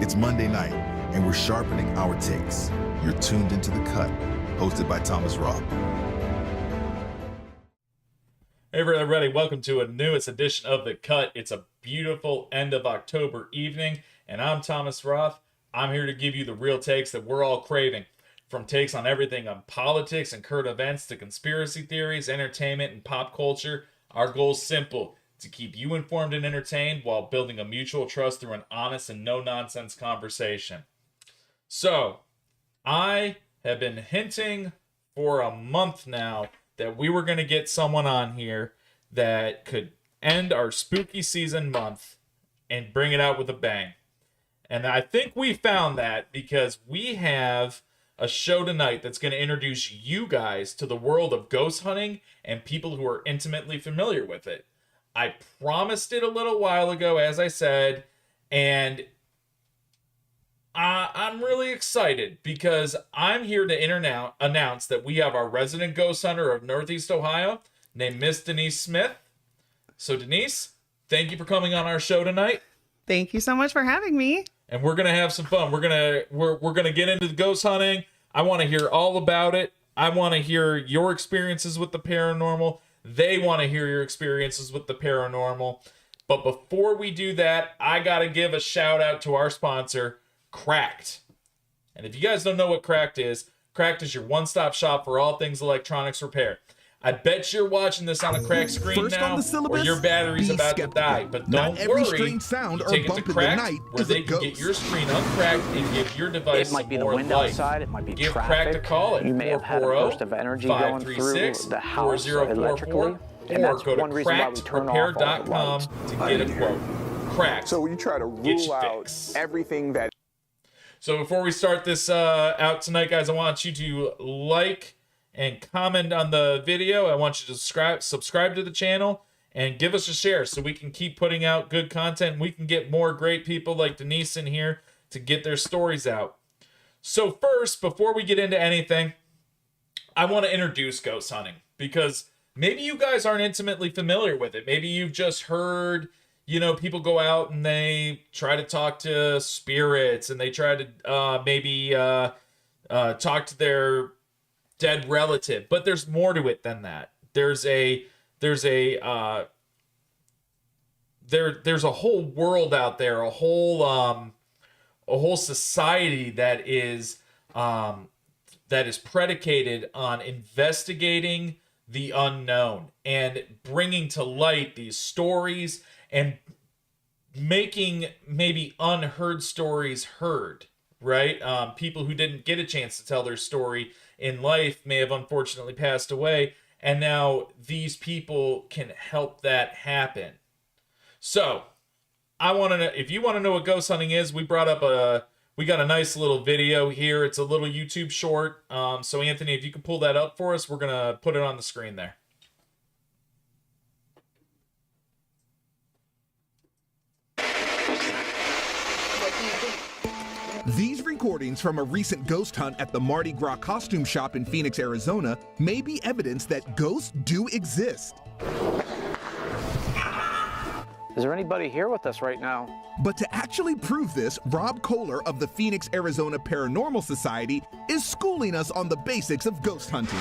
It's Monday night, and we're sharpening our takes. You're tuned into The Cut, hosted by Thomas Roth. Hey everybody, welcome to a newest edition of The Cut. It's a beautiful end of October evening, and I'm Thomas Roth. I'm here to give you the real takes that we're all craving. From takes on everything on politics and current events to conspiracy theories, entertainment, and pop culture, our goal is simple: to keep you informed and entertained while building a mutual trust through an honest and no-nonsense conversation. So, I have been hinting for a month now that we were going to get someone on here that could end our spooky season month and bring it out with a bang. And I think we found that because we have a show tonight that's going to introduce you guys to the world of ghost hunting and people who are intimately familiar with it. I promised it a little while ago, as I said, and I'm really excited because I'm here to announce that we have our resident ghost hunter of Northeast Ohio named Miss Denise Smith. So Denise, thank you for coming on our show tonight. Thank you so much for having me. And we're gonna have some fun. We're gonna get into the ghost hunting. I want to hear all about it. I want to hear your experiences with the paranormal. They want to hear your experiences with the paranormal. But before we do that, I gotta give a shout out to our sponsor, Cracked. And if you guys don't know what Cracked is your one-stop shop for all things electronics repair. I bet you're watching this on a cracked screen now, or your battery's about to die. But don't worry, sound you or take it bump to in Cracked, the night where they can get your screen uncracked and give your device more life. It might be the wind outside, it might be Give traffic. Cracked a call at You may have had a burst of energy going through the house electrically. And or that's go to one reason why we turn off all the crackrepair.com lights. to get a quote. Cracked. So you try to rule out everything that... So before we start this out tonight, guys, I want you to like and comment on the video. I want you to subscribe to the channel and give us a share so we can keep putting out good content. We can get more great people like Denise in here to get their stories out. So first, before we get into anything, I want to introduce ghost hunting because maybe you guys aren't intimately familiar with it. Maybe you've just heard, people go out and they try to talk to spirits and they try to talk to their dead relative, but there's more to it than that. There's a whole world out there, a whole society that is predicated on investigating the unknown and bringing to light these stories and making maybe unheard stories heard, right? People who didn't get a chance to tell their story in life may have unfortunately passed away, and now these people can help that happen. So, I want to know, if you want to know what ghost hunting is, we got a nice little video here. It's a little YouTube short. So Anthony, if you could pull that up for us, we're gonna put it on the screen there. These recordings from a recent ghost hunt at the Mardi Gras costume shop in Phoenix, Arizona, may be evidence that ghosts do exist. Is there anybody here with us right now? But to actually prove this, Rob Kohler of the Phoenix, Arizona Paranormal Society is schooling us on the basics of ghost hunting.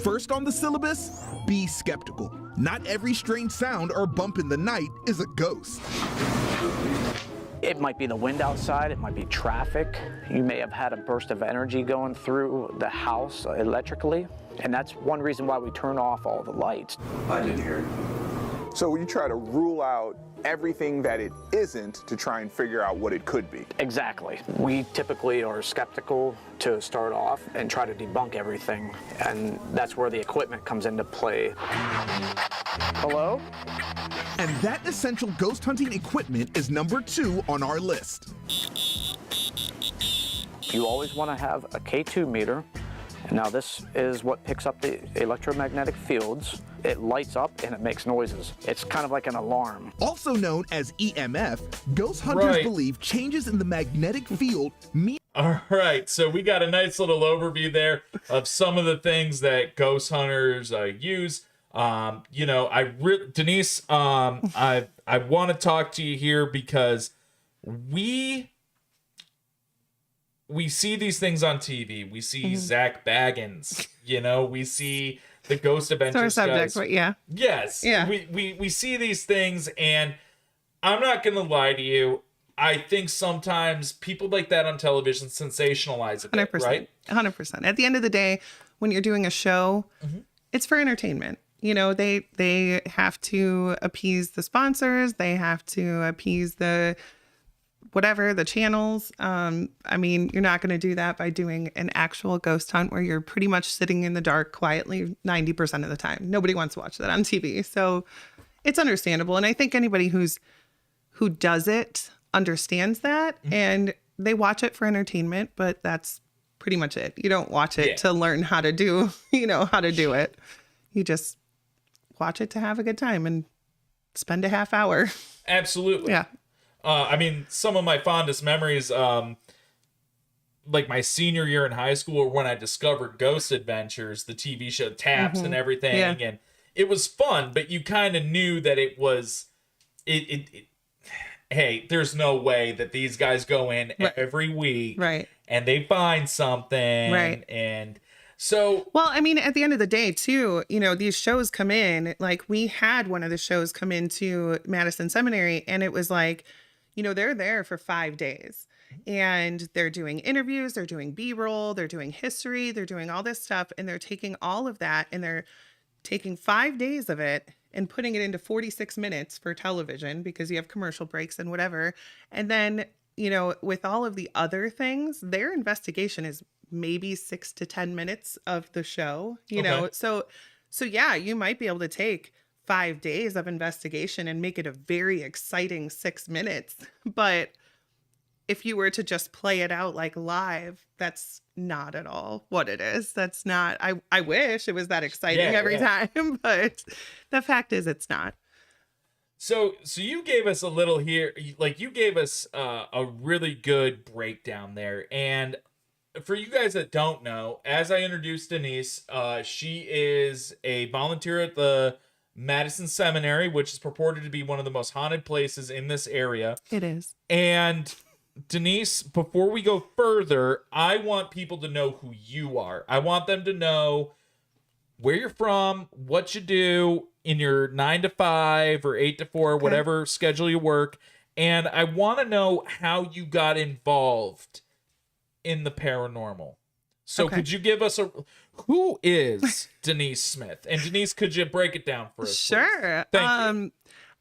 First on the syllabus, be skeptical. Not every strange sound or bump in the night is a ghost. It might be the wind outside, it might be traffic. You may have had a burst of energy going through the house electrically. And that's one reason why we turn off all the lights. I didn't hear it. So you try to rule out everything that it isn't to try and figure out what it could be. Exactly. We typically are skeptical to start off and try to debunk everything. And that's where the equipment comes into play. Hello? And that essential ghost hunting equipment is number 2 on our list. You always want to have a K2 meter. Now this is what picks up the electromagnetic fields. It lights up and it makes noises. It's kind of like an alarm. Also known as EMF, ghost hunters believe changes in the magnetic field mean... All right, so we got a nice little overview there of some of the things that ghost hunters use. Denise, I want to talk to you here because we see these things on TV. We see Zach Baggins, we see the Ghost Adventures Sore subject, guys. but yeah. Yes. Yeah. We see these things, and I'm not going to lie to you. I think sometimes people like that on television sensationalize it, 100%, right? 100%. At the end of the day, when you're doing a show, it's for entertainment. They have to appease the sponsors. They have to appease the channels. You're not going to do that by doing an actual ghost hunt where you're pretty much sitting in the dark quietly 90% of the time. Nobody wants to watch that on TV. So it's understandable. And I think anybody who does it understands that, and they watch it for entertainment, but that's pretty much it. You don't watch it to learn how to do, how to do it. You just watch it to have a good time and spend a half hour. Absolutely. Yeah. Some of my fondest memories, like my senior year in high school, or when I discovered Ghost Adventures, the TV show Taps and everything. Yeah. And it was fun, but you kind of knew that it was, hey, there's no way that these guys go in every week and they find something. Right. And so, well, at the end of the day too, these shows come in, like we had one of the shows come into Madison Seminary, and it was like, they're there for 5 days and they're doing interviews, they're doing B-roll, they're doing history, they're doing all this stuff. And they're taking all of that and they're taking 5 days of it and putting it into 46 minutes for television, because you have commercial breaks and whatever. And then, with all of the other things, their investigation is maybe 6 to 10 minutes of the show, know? So yeah, you might be able to take 5 days of investigation and make it a very exciting 6 minutes. But if you were to just play it out like live, that's not at all what it is. That's not, I wish it was that exciting every time, but the fact is it's not. So you gave us a little here, like you gave us a really good breakdown there. And for you guys that don't know, as I introduced Denise, she is a volunteer at the Madison Seminary, which is purported to be one of the most haunted places in this area. It is. And Denise, before we go further, I want people to know who you are. I want them to know where you're from, what you do in your 9 to 5 or 8 to 4, whatever schedule you work. And I want to know how you got involved in the paranormal. So could you give us who is Denise Smith? And Denise, could you break it down for us? Sure. Thank you.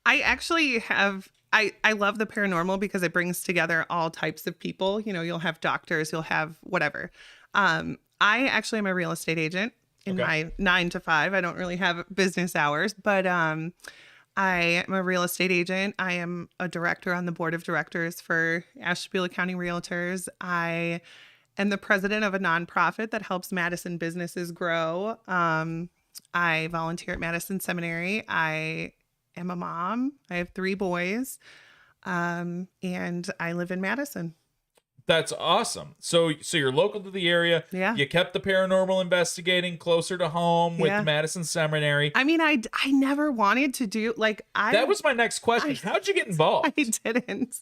I actually have, I love the paranormal because it brings together all types of people. You'll have doctors, you'll have whatever. I actually am a real estate agent in my 9 to 5. I don't really have business hours, but I am a real estate agent. I am a director on the board of directors for Ashtabula County Realtors. I am the president of a nonprofit that helps Madison businesses grow. I volunteer at Madison Seminary. I am a mom. I have 3 boys, and I live in Madison. That's awesome. So you're local to the area. Yeah. You kept the paranormal investigating closer to home with Madison Seminary. I never wanted to do that was my next question. How'd you get involved? I didn't.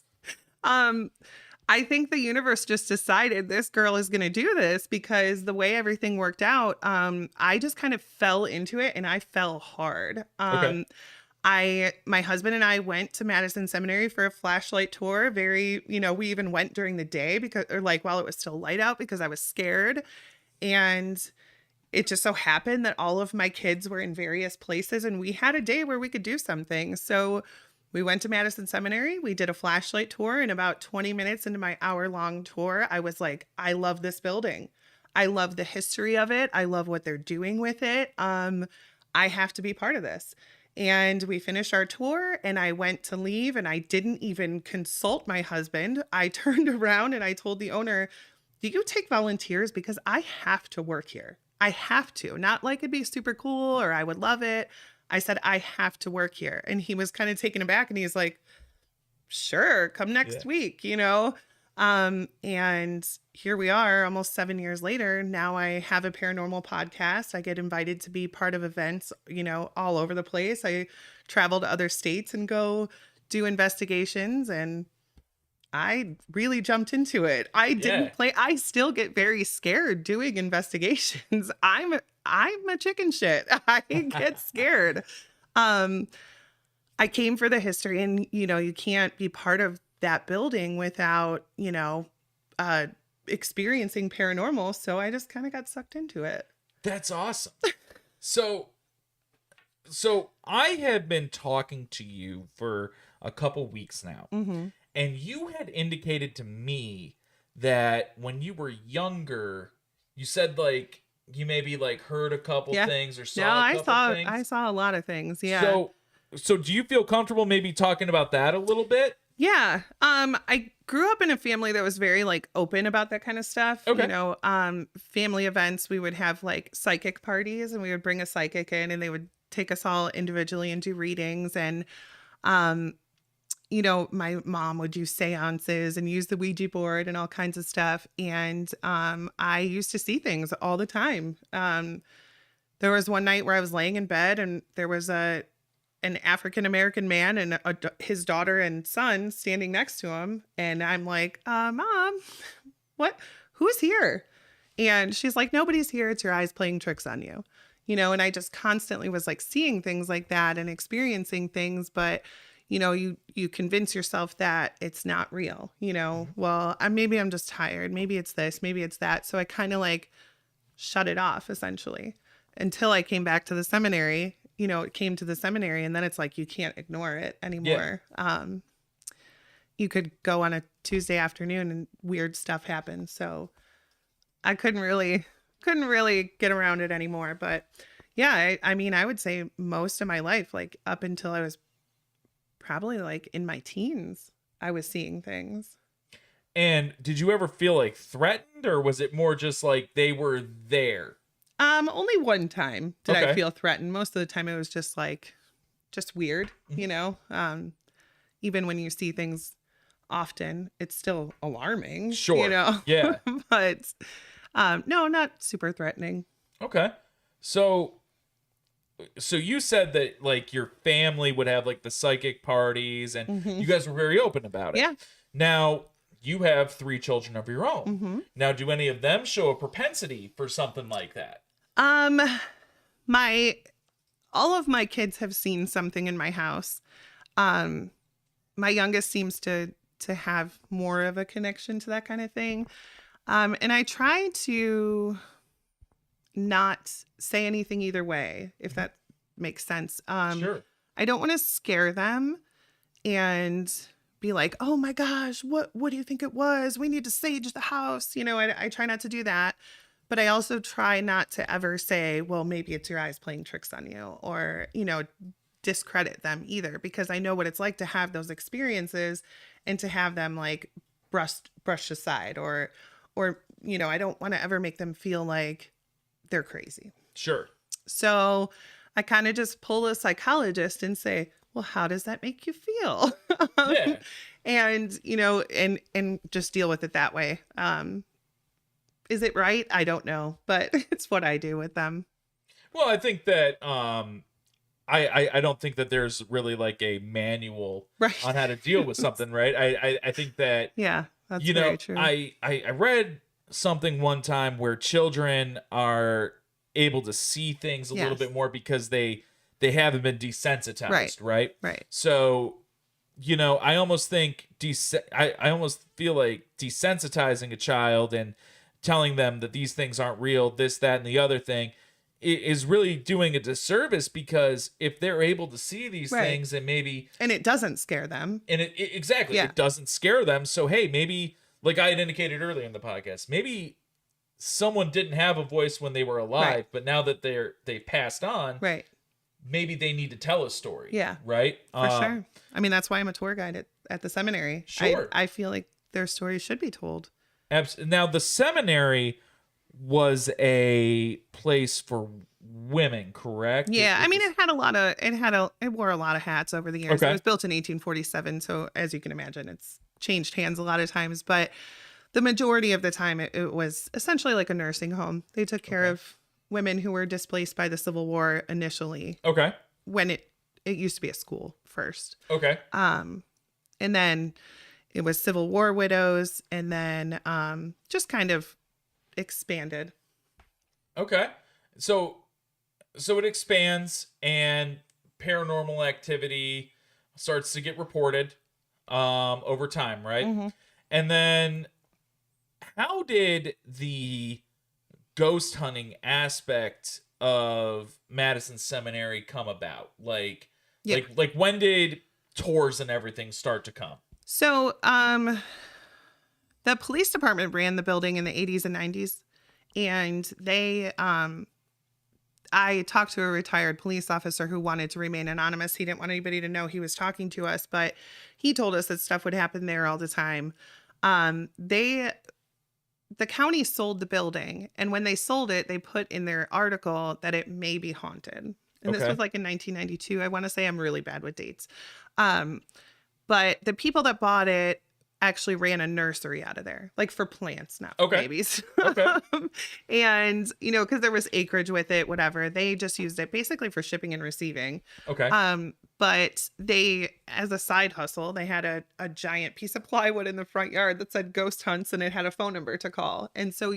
I think the universe just decided this girl is going to do this, because the way everything worked out, I just kind of fell into it, and I fell hard. My husband and I went to Madison Seminary for a flashlight tour. We even went during the day while it was still light out, because I was scared. And it just so happened that all of my kids were in various places, and we had a day where we could do something. So we went to Madison Seminary. We did a flashlight tour, and about 20 minutes into my hour-long tour, I was like, I love this building. I love the history of it. I love what they're doing with it. I have to be part of this. And we finished our tour, and I went to leave, and I didn't even consult my husband. I turned around and I told the owner, do you take volunteers? Because I have to work here. I have to. Not like it'd be super cool or I would love it. I said, I have to work here. And he was kind of taken aback, and he's like, sure, come next week, And here we are almost 7 years later. Now I have a paranormal podcast. I get invited to be part of events, all over the place. I travel to other states and go do investigations, and I really jumped into it. I didn't play. I still get very scared doing investigations. I'm a chicken shit. I get scared. I came for the history, and you can't be part of that building without experiencing paranormal. So I just kind of got sucked into it. That's awesome. So I had been talking to you for a couple weeks now, and you had indicated to me that when you were younger, you said like you maybe like heard a couple things or saw a couple things. I saw a lot of things. Yeah. So do you feel comfortable maybe talking about that a little bit? Yeah. I grew up in a family that was very like open about that kind of stuff. Okay. Family events, we would have like psychic parties, and we would bring a psychic in, and they would take us all individually and do readings. And, my mom would do seances and use the Ouija board and all kinds of stuff. And I used to see things all the time. There was one night where I was laying in bed, and there was an African-American man and his daughter and son standing next to him. And I'm like, Mom, who's here? And she's like, nobody's here. It's your eyes playing tricks on you. And I just constantly was like seeing things like that and experiencing things. But, you convince yourself that it's not real, well, maybe I'm just tired. Maybe it's this, maybe it's that. So I kind of like shut it off essentially until I came back to the seminary. It came to the seminary, and then it's like you can't ignore it anymore. Yeah. You could go on a Tuesday afternoon and weird stuff happens. So I couldn't really get around it anymore. But yeah, I would say most of my life, like up until I was probably like in my teens, I was seeing things. And did you ever feel like threatened, or was it more just like they were there? Only one time did Okay. I feel threatened. Most of the time it was just weird, even when you see things often, it's still alarming. Sure. Yeah. But no, not super threatening. Okay. So you said that like your family would have like the psychic parties, and you guys were very open about it. Yeah. Now you have 3 children of your own. Mm-hmm. Now, do any of them show a propensity for something like that? All of my kids have seen something in my house. My youngest seems to have more of a connection to that kind of thing. And I try to not say anything either way, if that makes sense. Sure. I don't want to scare them and be like, oh my gosh, what do you think it was? We need to sage the house. I try not to do that. But I also try not to ever say, well, maybe it's your eyes playing tricks on you, or, discredit them either, because I know what it's like to have those experiences and to have them like brushed aside, or I don't want to ever make them feel like they're crazy. Sure. So I kind of just pull a psychologist and say, well, how does that make you feel? Yeah. And, and just deal with it that way. Is it right? I don't know, but it's what I do with them. Well, I think that I don't think that there's really like a manual Right. on how to deal with something, right? I think that Yeah, that's very true. I read something one time where children are able to see things a little Yes. bit more because they haven't been desensitized, right? Right. So, I almost think I almost feel like desensitizing a child and telling them that these things aren't real, this, that, and the other thing, is really doing a disservice, because if they're able to see these Right. things and it doesn't scare them. and exactly, Yeah. it doesn't scare them. So, hey, maybe, like I had indicated earlier in the podcast, maybe someone didn't have a voice when they were alive, Right. but now that they passed on, Right. maybe they need to tell a story. Yeah. Right. For sure. That's why I'm a tour guide at the seminary. Sure. I feel like their stories should be told. Now, the seminary was a place for women, correct? Yeah, it wore a lot of hats over the years. Okay. It was built in 1847, so as you can imagine, it's changed hands a lot of times, but the majority of the time it was essentially like a nursing home. They took care of women who were displaced by the Civil War initially, Okay. when it used to be a school first. Okay. And then it was Civil War widows, and then just kind of expanded. Okay. So it expands, and paranormal activity starts to get reported over time, right? Mm-hmm. And then how did the ghost hunting aspect of Madison Seminary come about? Like when did tours and everything start to come? So, the police department ran the building in the 80s and 90s, and they, I talked to a retired police officer who wanted to remain anonymous. He didn't want anybody to know he was talking to us, but he told us that stuff would happen there all the time. The county sold the building, and when they sold it, they put in their article that it may be haunted. And this was like in 1992. I want to say, I'm really bad with dates. But the people that bought it actually ran a nursery out of there, like for plants, not for babies. Okay. And, because there was acreage with it, whatever, they just used it basically for shipping and receiving. Okay. But they, as a side hustle, they had a giant piece of plywood in the front yard that said ghost hunts, and it had a phone number to call. And so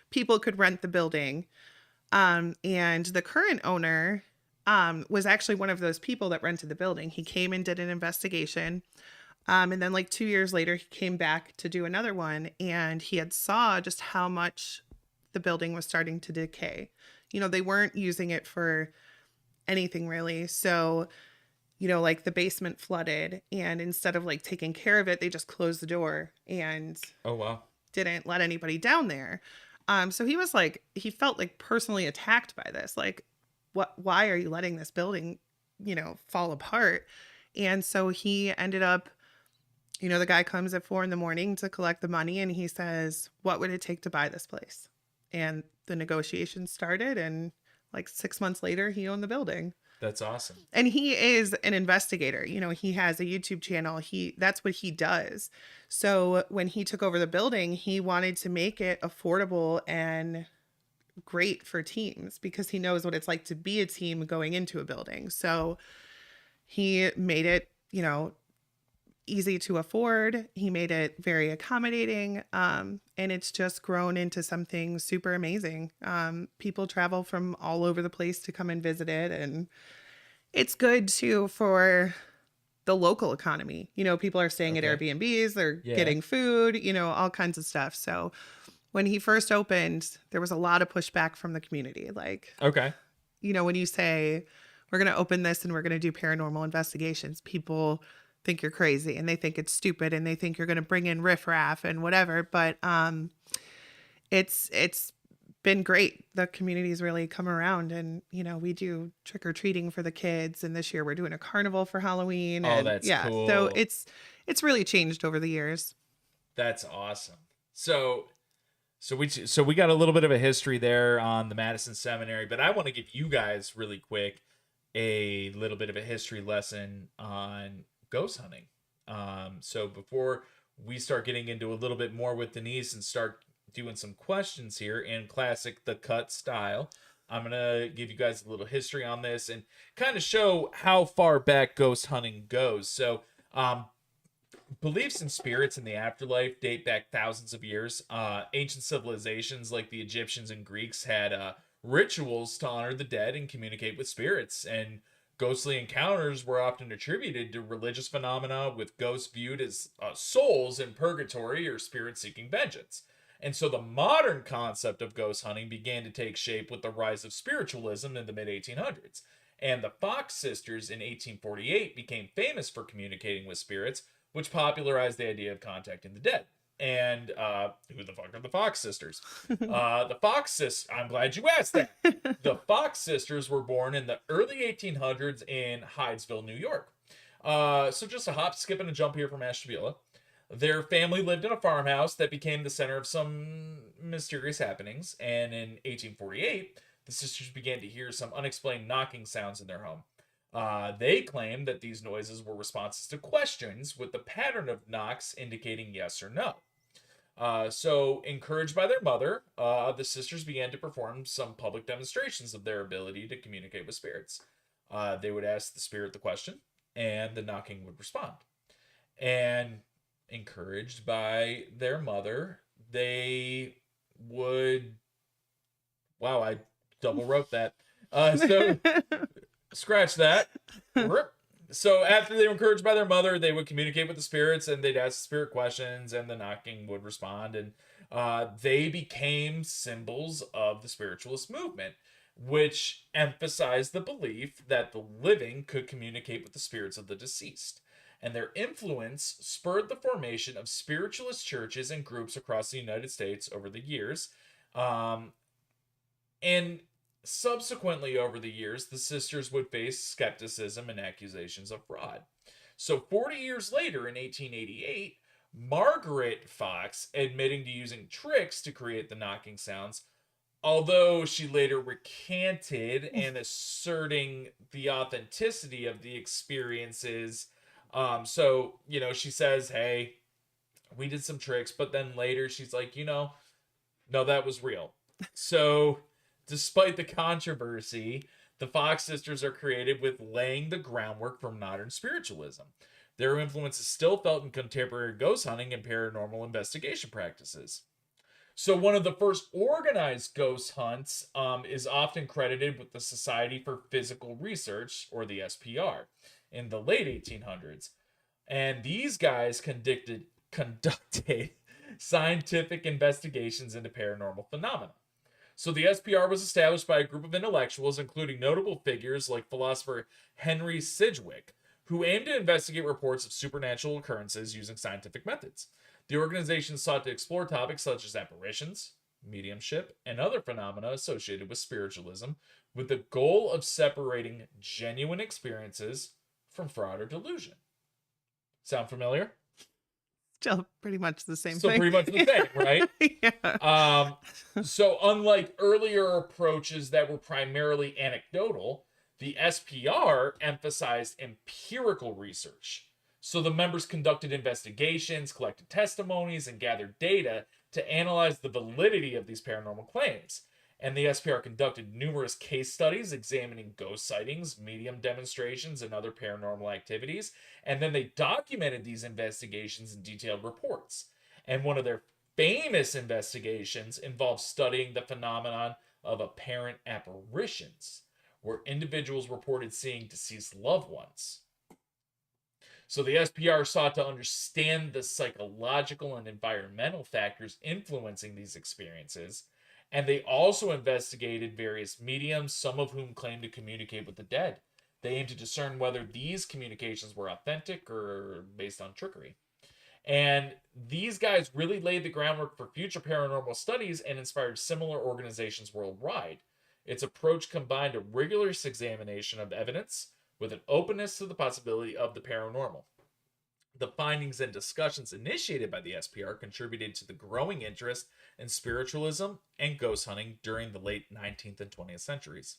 people could rent the building. And the current owner was actually one of those people that rented the building. He came and did an investigation. And then like 2 years later, he came back to do another one, and he had saw just how much the building was starting to decay. They weren't using it for anything really. So, like the basement flooded, and instead of like taking care of it, they just closed the door and didn't let anybody down there. So he was like, he felt like personally attacked by this. Like, why are you letting this building, fall apart? And so he ended up, the guy comes at 4 a.m. to collect the money, and he says, what would it take to buy this place? And the negotiations started, and like 6 months later, he owned the building. That's awesome. And he is an investigator. He has a YouTube channel. That's what he does. So when he took over the building, he wanted to make it affordable and great for teams, because he knows what it's like to be a team going into a building. So he made it, easy to afford. He made it very accommodating. And it's just grown into something super amazing. People travel from all over the place to come and visit it. And it's good too for the local economy. People are staying at Airbnbs, they're getting food, all kinds of stuff. So when he first opened, there was a lot of pushback from the community. Like, when you say, we're going to open this and we're going to do paranormal investigations, people think you're crazy, and they think it's stupid, and they think you're going to bring in riffraff and whatever. But it's been great. The community's really come around, and we do trick-or-treating for the kids, and this year we're doing a carnival for Halloween. And that's cool. So it's really changed over the years. That's awesome. So we got a little bit of a history there on the Madison Seminary, but I want to give you guys really quick a little bit of a history lesson on ghost hunting. So before we start getting into a little bit more with Denise and start doing some questions here in classic The Cut style, I'm going to give you guys a little history on this and kind of show how far back ghost hunting goes. So, beliefs in spirits in the afterlife date back thousands of years. Ancient civilizations like the Egyptians and Greeks had rituals to honor the dead and communicate with spirits, and ghostly encounters were often attributed to religious phenomena, with ghosts viewed as souls in purgatory or spirits seeking vengeance. And so the modern concept of ghost hunting began to take shape with the rise of spiritualism in the mid-1800s. And the Fox sisters in 1848 became famous for communicating with spirits, which popularized the idea of contacting the dead. And who the fuck are the Fox sisters? The Fox sisters, I'm glad you asked that. The Fox sisters were born in the early 1800s in Hydesville, New York. So just a hop, skip, and a jump here from Ashtabula. Their family lived in a farmhouse that became the center of some mysterious happenings. And in 1848, the sisters began to hear some unexplained knocking sounds in their home. They claimed that these noises were responses to questions, with the pattern of knocks indicating yes or no. So, encouraged by their mother, the sisters began to perform some public demonstrations of their ability to communicate with spirits. They would ask the spirit the question, and the knocking would respond. And encouraged by their mother, they would. Wow, I double wrote that. So, scratch that. So after they were encouraged by their mother, they would communicate with the spirits, and they'd ask the spirit questions, and the knocking would respond. And they became symbols of the spiritualist movement, which emphasized the belief that the living could communicate with the spirits of the deceased. And their influence spurred the formation of spiritualist churches and groups across the United States over the years. And subsequently, over the years, the sisters would face skepticism and accusations of fraud. So 40 years later, in 1888, Margaret Fox, admitting to using tricks to create the knocking sounds, although she later recanted and asserting the authenticity of the experiences. So, she says, hey, we did some tricks, but then later she's like, no, that was real. So, despite the controversy, the Fox sisters are credited with laying the groundwork for modern spiritualism. Their influence is still felt in contemporary ghost hunting and paranormal investigation practices. So one of the first organized ghost hunts is often credited with the Society for Physical Research, or the SPR, in the late 1800s. And these guys conducted scientific investigations into paranormal phenomena. So the SPR was established by a group of intellectuals, including notable figures like philosopher Henry Sidgwick, who aimed to investigate reports of supernatural occurrences using scientific methods. The organization sought to explore topics such as apparitions, mediumship, and other phenomena associated with spiritualism, with the goal of separating genuine experiences from fraud or delusion. Sound familiar? Still pretty much the same Still thing. pretty much the same, right? Yeah. So unlike earlier approaches that were primarily anecdotal, the SPR emphasized empirical research. So the members conducted investigations, collected testimonies, and gathered data to analyze the validity of these paranormal claims. And the SPR conducted numerous case studies examining ghost sightings, medium demonstrations, and other paranormal activities. And then they documented these investigations in detailed reports. And one of their famous investigations involved studying the phenomenon of apparent apparitions, where individuals reported seeing deceased loved ones. So the SPR sought to understand the psychological and environmental factors influencing these experiences. And they also investigated various mediums, some of whom claimed to communicate with the dead. They aimed to discern whether these communications were authentic or based on trickery. And these guys really laid the groundwork for future paranormal studies and inspired similar organizations worldwide. Its approach combined a rigorous examination of evidence with an openness to the possibility of the paranormal. The findings and discussions initiated by the SPR contributed to the growing interest in spiritualism and ghost hunting during the late 19th and 20th centuries.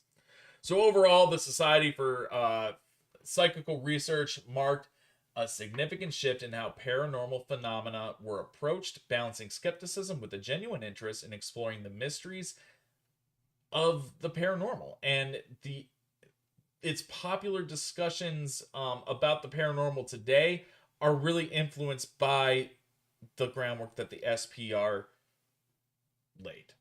So overall, the Society for Psychical Research marked a significant shift in how paranormal phenomena were approached, balancing skepticism with a genuine interest in exploring the mysteries of the paranormal. And its popular discussions about the paranormal today are really influenced by the groundwork that the SPR laid.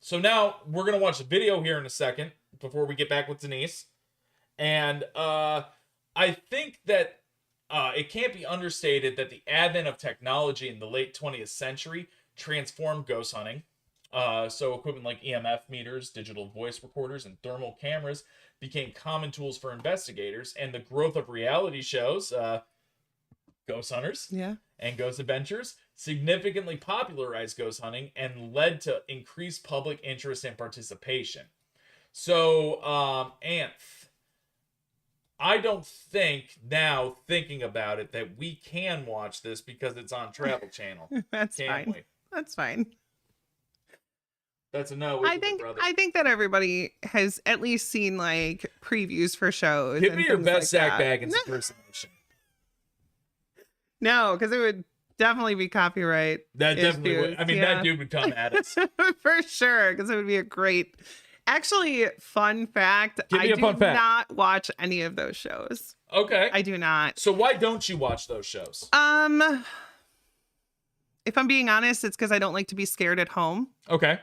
So now we're going to watch a video here in a second before we get back with Denise. And I think that it can't be understated that the advent of technology in the late 20th century transformed ghost hunting. So equipment like EMF meters, digital voice recorders, and thermal cameras became common tools for investigators. And the growth of reality shows, Ghost Hunters, and Ghost Adventures significantly popularized ghost hunting and led to increased public interest and participation. So, Anth, I don't think now, thinking about it, that we can watch this because it's on Travel Channel. That's fine. That's fine. That's a no. I think that everybody has at least seen like previews for shows. Give and me your things best like Zach that. Baggins impersonation. No, because it would definitely be copyright. That definitely would. issues. I mean, Yeah. that dude would come at us. For sure, because it would be a great. Actually, fun fact: Give me I a do fun fact. not watch any of those shows. Okay. I do not. So why don't you watch those shows? If I'm being honest, it's because I don't like to be scared at home. Okay.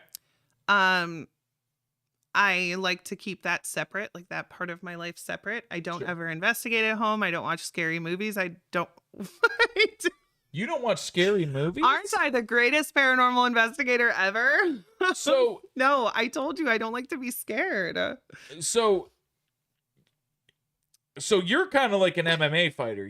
I like to keep that separate, like that part of my life separate. I don't Sure. ever investigate at home. I don't watch scary movies. I don't. You don't watch scary movies? Aren't I the greatest paranormal investigator ever? So No, I told you I don't like to be scared. so you're kind of like an MMA fighter.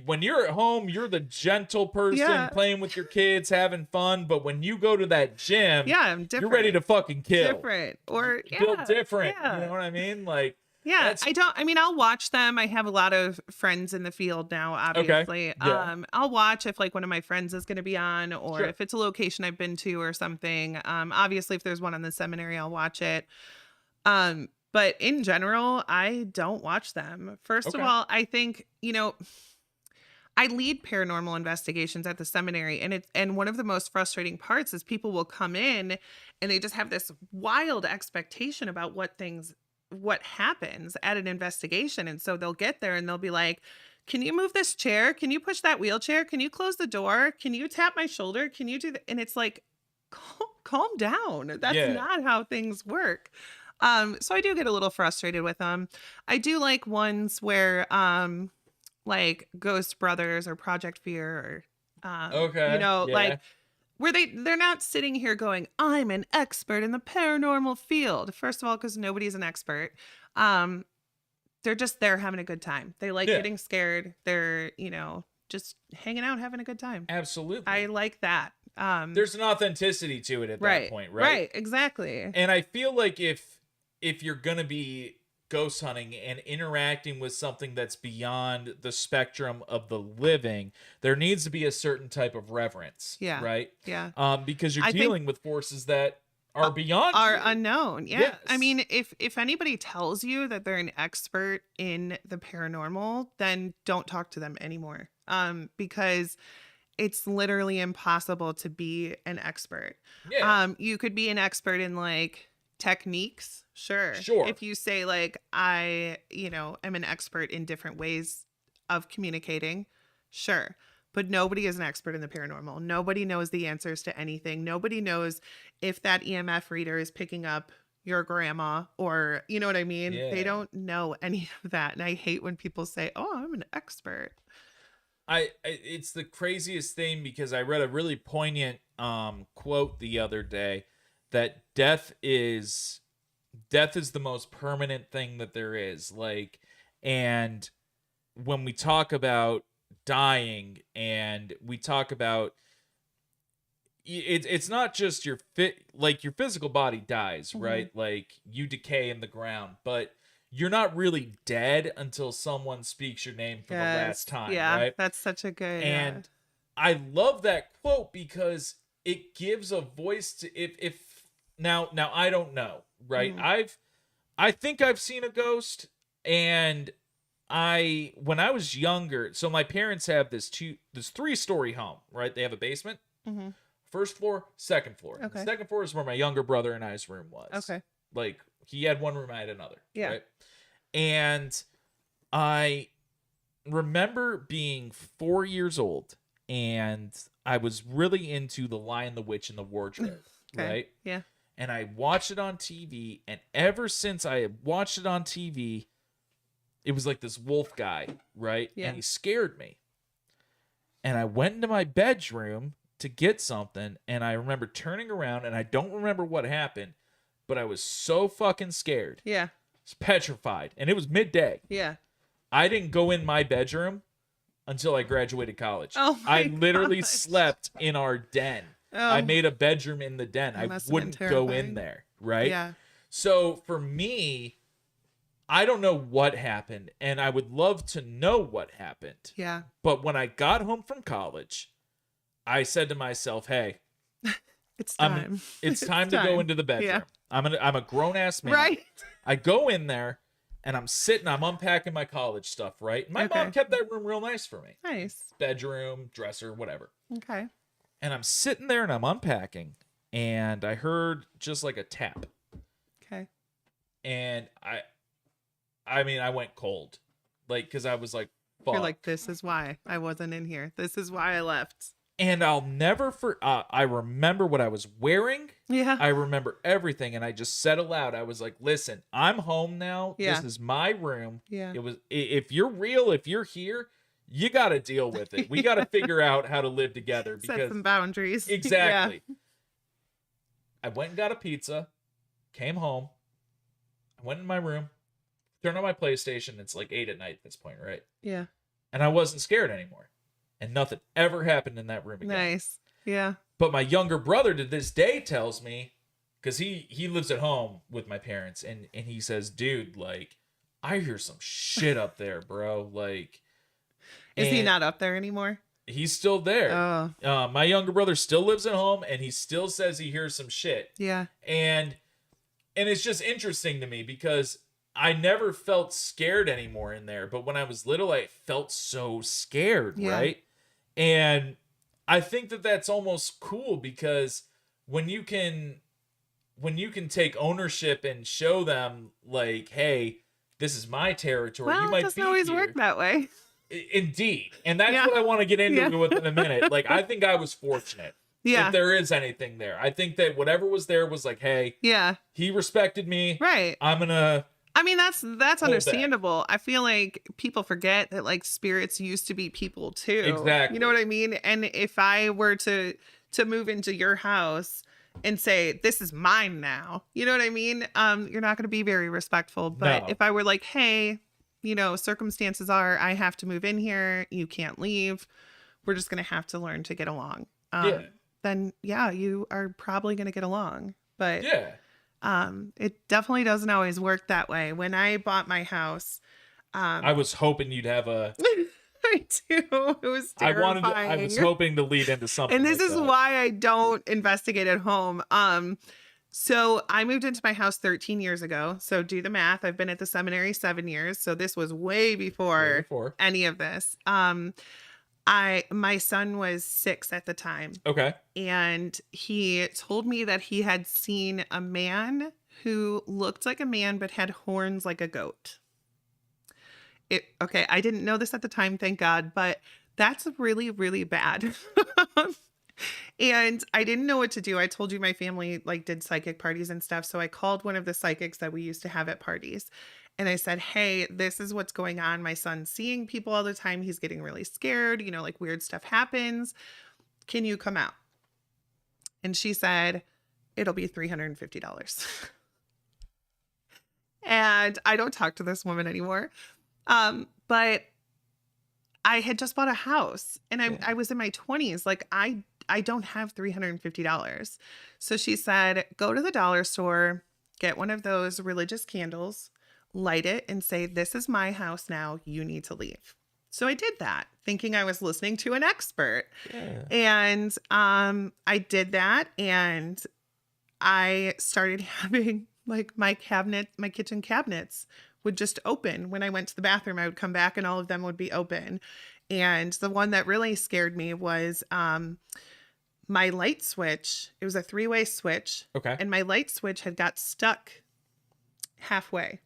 When you're at home, you're the gentle person Yeah. playing with your kids, having fun. But when you go to that gym, Yeah, I'm different. you're ready to fucking kill. Different. Or Built yeah, different. yeah. You know what I mean? Like, Yeah, That's- I mean, I'll watch them. I have a lot of friends in the field now, obviously. Yeah. I'll watch if like one of my friends is going to be on, or Sure. if it's a location I've been to or something. Obviously, if there's one on the seminary, I'll watch it. But in general, I don't watch them. First Okay. of all, I think, I lead paranormal investigations at the seminary, and one of the most frustrating parts is people will come in and they just have this wild expectation about what happens at an investigation. And so they'll get there and they'll be like, can you move this chair? Can you push that wheelchair? Can you close the door? Can you tap my shoulder? Can you do that? And it's like, calm down. That's Yeah. not how things work. So I do get a little frustrated with them. I do like ones where, like Ghost Brothers or Project Fear or, Okay, yeah. like where they're not sitting here going, I'm an expert in the paranormal field. First of all, because nobody's an expert. They're just there having a good time. They like Yeah. getting scared. They're, just hanging out, having a good time. absolutely. I like that. There's an authenticity to it at that point, right? Right, exactly. And I feel like if you're gonna be ghost hunting and interacting with something that's beyond the spectrum of the living, there needs to be a certain type of reverence. Yeah. Right. Yeah. Because you're I think- dealing with forces that are beyond Are you. unknown. Yeah. Yes. I mean, if anybody tells you that they're an expert in the paranormal, then don't talk to them anymore. Because it's literally impossible to be an expert. Yeah. You could be an expert in like techniques. Sure. Sure. If you say like, I, am an expert in different ways of communicating. Sure. But nobody is an expert in the paranormal. Nobody knows the answers to anything. Nobody knows if that EMF reader is picking up your grandma or, you know what I mean? Yeah. They don't know any of that. And I hate when people say, oh, I'm an expert. It's the craziest thing because I read a really poignant quote the other day that death is the most permanent thing that there is. Like, and when we talk about dying and we talk about it's not just your physical body dies, right? Like you decay in the ground, but you're not really dead until someone speaks your name for the last time, Yeah, right? that's such a good. And I love that quote because it gives a voice to if now I don't know, right? I think I've seen a ghost, and when I was younger, so my parents have this 3-story home, right? They have a basement, first floor, second floor. Okay. The second floor is where my younger brother and I's room was. Okay. Like he had one room, I had another. Yeah. Right? And I remember being 4 years old, and I was really into The Lion, the Witch, and the Wardrobe. Okay. Right? Yeah. And I watched it on TV, and ever since I had watched it on TV, it was like this wolf guy, right? Yeah. And he scared me. And I went into my bedroom to get something, and I remember turning around, and I don't remember what happened, but I was so fucking scared. Yeah. I was petrified, and it was midday. Yeah. I didn't go in my bedroom until I graduated college. Oh my I literally gosh. slept in our den. Oh. I made a bedroom in the den. That I must have been wouldn't go terrifying. in there, right? Yeah. So for me, I don't know what happened, and I would love to know what happened. Yeah. But when I got home from college, I said to myself, hey, It's time. It's time to go into the bedroom. Yeah. I'm a grown ass man. Right. I go in there and I'm unpacking my college stuff, right? And my mom kept that room real nice for me. Nice. Bedroom, dresser, whatever. Okay. And I'm sitting there and I'm unpacking and I heard just like a tap. Okay. And I mean, I went cold. Like, cause I was like, fuck. You're like, this is why I wasn't in here. This is why I left. And I'll never I remember what I was wearing. Yeah. I remember everything. And I just said aloud, I was like, listen, I'm home now. Yeah. This is my room. Yeah. If you're real, if you're here, you got to deal with it. We got to figure out how to live together. Because Set some boundaries. Exactly. Yeah. I went and got a pizza, came home. I went in my room, turned on my PlayStation. It's like 8 at night at this point, right? Yeah. And I wasn't scared anymore. And nothing ever happened in that room again. Nice. Yeah. But my younger brother to this day tells me, because he lives at home with my parents, and he says, dude, like, I hear some shit up there, bro. Like, is he not up there anymore? He's still there. Oh. My younger brother still lives at home, and he still says he hears some shit. Yeah. And it's just interesting to me because I never felt scared anymore in there. But when I was little, I felt so scared, right? And I think that that's almost cool because when you can take ownership and show them like, hey, this is my territory. Well, you might it doesn't always work that way. Indeed. And that's what I want to get into with in a minute. Like, I think I was fortunate. Yeah. If there is anything there. I think that whatever was there was like, hey, he respected me. Right. I'm gonna I mean, that's understandable. I feel like people forget that like spirits used to be people too. Exactly. You know what I mean? And if I were to move into your house and say, this is mine now, you know what I mean? You're not going to be very respectful. But if I were like, hey, you know, circumstances are I have to move in here. You can't leave. We're just going to have to learn to get along. Then you are probably going to get along. But it definitely doesn't always work that way. When I bought my house, I was hoping you'd have a I do. It was terrifying. I was hoping to lead into something. And this like is that. why I don't investigate at home. So I moved into my house 13 years ago. So do the math. I've been at the seminary 7 years. So this was way before any of this. My son was 6 at the time. Okay. And he told me that he had seen a man who looked like a man but had horns like a goat. I didn't know this at the time, thank God, but that's really, really bad. And I didn't know what to do. I told you my family like did psychic parties and stuff. So I called one of the psychics that we used to have at parties. And I said, hey, this is what's going on. My son's seeing people all the time. He's getting really scared. You know, like weird stuff happens. Can you come out? And she said, it'll be $350. And I don't talk to this woman anymore. But I had just bought a house and I was in my 20s. Like I don't have $350. So she said, go to the dollar store, get one of those religious candles, light it and say, this is my house now. You need to leave. So I did that thinking I was listening to an expert. Yeah. And I did that and I started having like my kitchen cabinets would just open. When I went to the bathroom, I would come back and all of them would be open. And the one that really scared me was my light switch. It was a 3-way switch. Okay. And my light switch had got stuck halfway.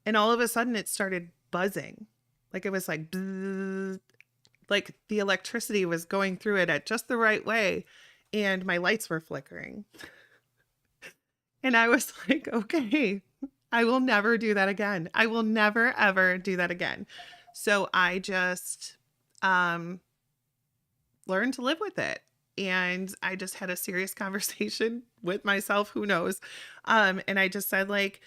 And all of a sudden it started buzzing. Like it was like, bzzz, like the electricity was going through it at just the right way. And my lights were flickering. And I was like, okay, I will never do that again. I will never, ever do that again. So I just learned to live with it. And I just had a serious conversation with myself, who knows. And I just said like,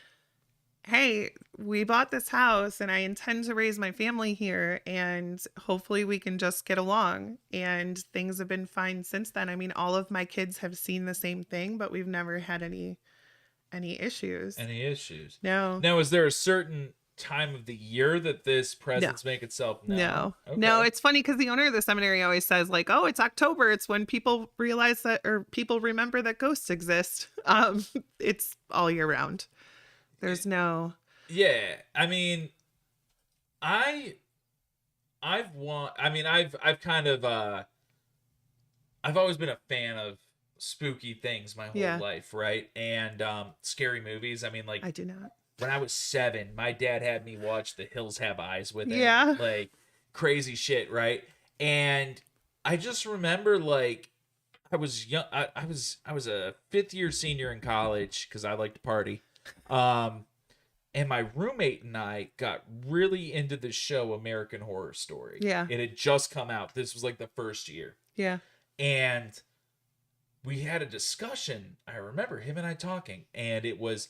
hey, we bought this house and I intend to raise my family here and hopefully we can just get along. And things have been fine since then. I mean, all of my kids have seen the same thing, but we've never had any issues. Any issues? No. Now, is there a certain time of the year that this presence make itself known? No. Okay. No, it's funny because the owner of the seminary always says like, oh, it's October. It's when people realize that, or people remember that ghosts exist. It's all year round. There's no. Yeah. I mean, I've kind of, I've always been a fan of spooky things my whole life, right? And scary movies. I mean, like, I do not. when I was 7, my dad had me watch The Hills Have Eyes with him. Yeah. Like, crazy shit, right? And I just remember, like, I was young. I was a 5th-year senior in college because I like to party. And my roommate and I got really into the show American Horror Story. Yeah. It had just come out. This was like the first year. Yeah. And we had a discussion. I remember him and I talking, and it was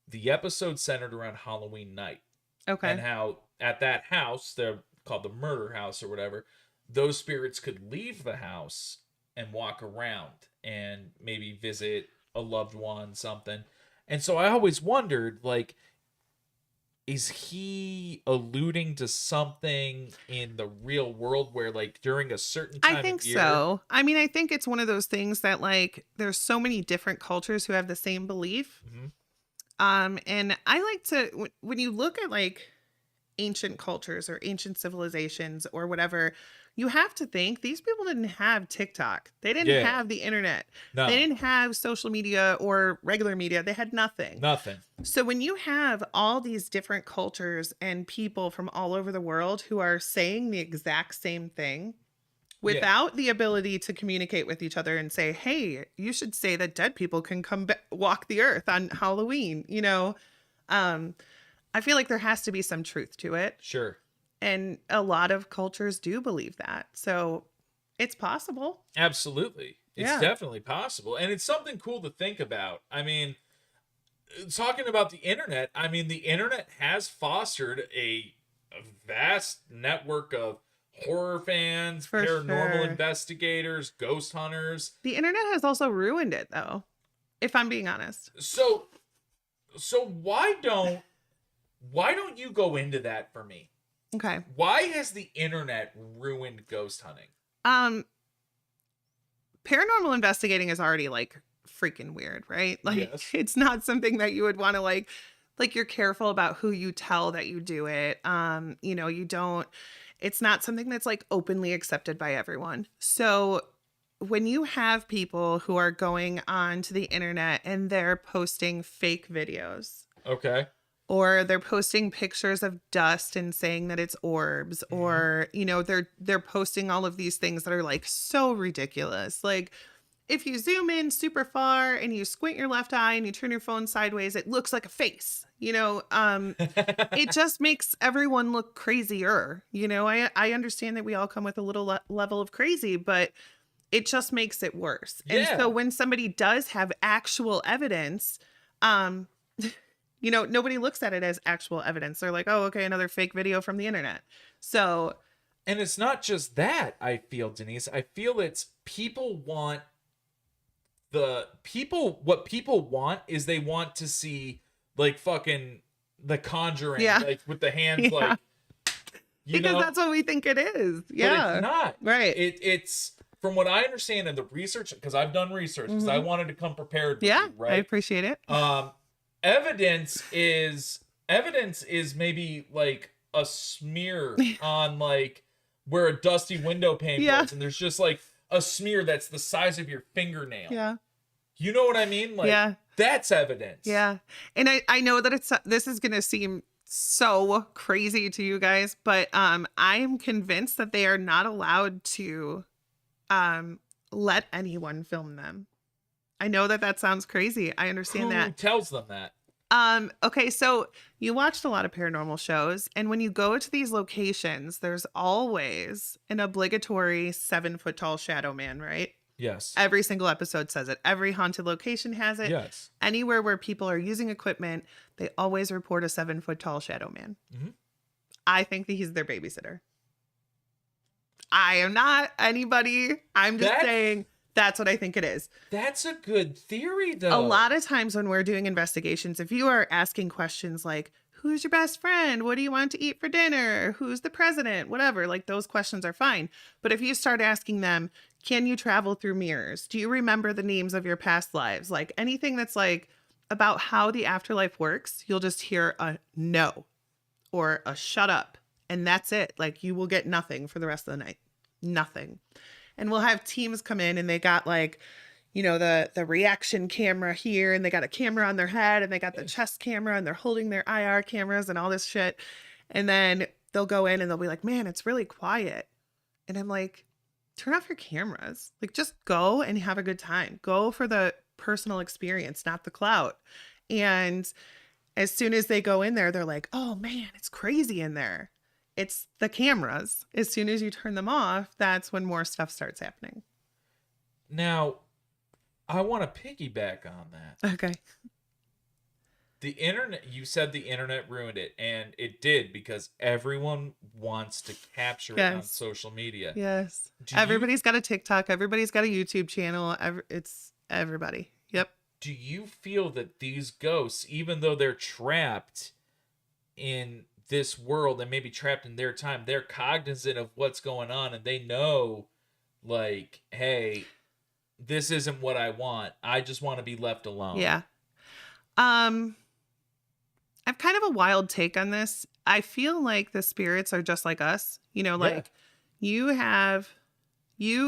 the episode centered around Halloween night. Okay. And how at that house, they're called the murder house or whatever, those spirits could leave the house and walk around and maybe visit a loved one, something. And so I always wondered, like, is he alluding to something in the real world where, like, during a certain time I think of year, so. I mean, I think it's one of those things that, like, there's so many different cultures who have the same belief. Mhm. And I like to, when you look at like ancient cultures or ancient civilizations or whatever, you have to think these people didn't have TikTok. They didn't have the internet. No. They didn't have social media or regular media. They had nothing. Nothing. So when you have all these different cultures and people from all over the world who are saying the exact same thing without the ability to communicate with each other and say, hey, you should say that dead people can come walk the earth on Halloween, you know, I feel like there has to be some truth to it. Sure. And a lot of cultures do believe that. So it's possible. Absolutely. It's Yeah. definitely possible. And it's something cool to think about. I mean, talking about the internet, I mean, the internet has fostered a vast network of horror fans, For paranormal sure. investigators, ghost hunters. The internet has also ruined it, though, if I'm being honest. So why don't you go into that for me? Okay. Why has the internet ruined ghost hunting? Paranormal investigating is already like freaking weird, right? Like Yes. it's not something that you would want to like you're careful about who you tell that you do it. You know, it's not something that's like openly accepted by everyone. So when you have people who are going on to the internet and they're posting fake videos, Okay. or they're posting pictures of dust and saying that it's orbs, or, you know, they're posting all of these things that are like so ridiculous. Like if you zoom in super far and you squint your left eye and you turn your phone sideways, it looks like a face, you know. It just makes everyone look crazier. You know, I understand that we all come with a little level of crazy, but it just makes it worse. And Yeah. so when somebody does have actual evidence, you know, nobody looks at it as actual evidence. They're like, oh, okay, another fake video from the internet. So, And it's not just that, I feel, Denise. I feel it's what people want is they want to see like fucking The Conjuring, Yeah. like with the hands, Yeah. like, you because know, that's what we think it is. but Yeah. it's not. Right. It's from what I understand in the research, because I've done research, because I wanted to come prepared with Yeah. you, right? I appreciate it. Evidence is maybe like a smear on like where a dusty window pane Yeah. was, and there's just like a smear that's the size of your fingernail. Yeah. You know what I mean? Like, Yeah. that's evidence. Yeah. And I know that this is going to seem so crazy to you guys, but I am convinced that they are not allowed to let anyone film them. I know that sounds crazy. I understand Who that. tells them that? Okay, so you watched a lot of paranormal shows, and when you go to these locations, there's always an obligatory 7-foot tall shadow man, right? Yes. Every single episode says it. Every haunted location has it. Yes. Anywhere where people are using equipment, they always report a 7-foot tall shadow man. Mhm. I think that he's their babysitter. I am not anybody. I'm just saying that's what I think it is. That's a good theory, though. A lot of times when we're doing investigations, if you are asking questions like, who's your best friend? What do you want to eat for dinner? Who's the president? Whatever. Like, those questions are fine. But if you start asking them, can you travel through mirrors? Do you remember the names of your past lives? Like, anything that's like about how the afterlife works, you'll just hear a no or a shut up. And that's it. Like, you will get nothing for the rest of the night. Nothing. And we'll have teams come in and they got like, you know, the reaction camera here, and they got a camera on their head, and they got the chest camera, and they're holding their IR cameras and all this shit. And then they'll go in and they'll be like, man, it's really quiet. And I'm like, turn off your cameras. Like, just go and have a good time. Go for the personal experience, not the clout. And as soon as they go in there, they're like, oh man, it's crazy in there. It's the cameras. As soon as you turn them off, that's when more stuff starts happening. Now, I want to piggyback on that. Okay. The internet, you said the internet ruined it, and it did, because everyone wants to capture it on social media. Yes. Everybody's got a TikTok. Everybody's got a YouTube channel. It's everybody. Yep. Do you feel that these ghosts, even though they're trapped in this world and maybe trapped in their time, they're cognizant of what's going on, and they know, like, hey, this isn't what I want. I just want to be left alone. Yeah. I've kind of a wild take on this. I feel like the spirits are just like us. You know, like you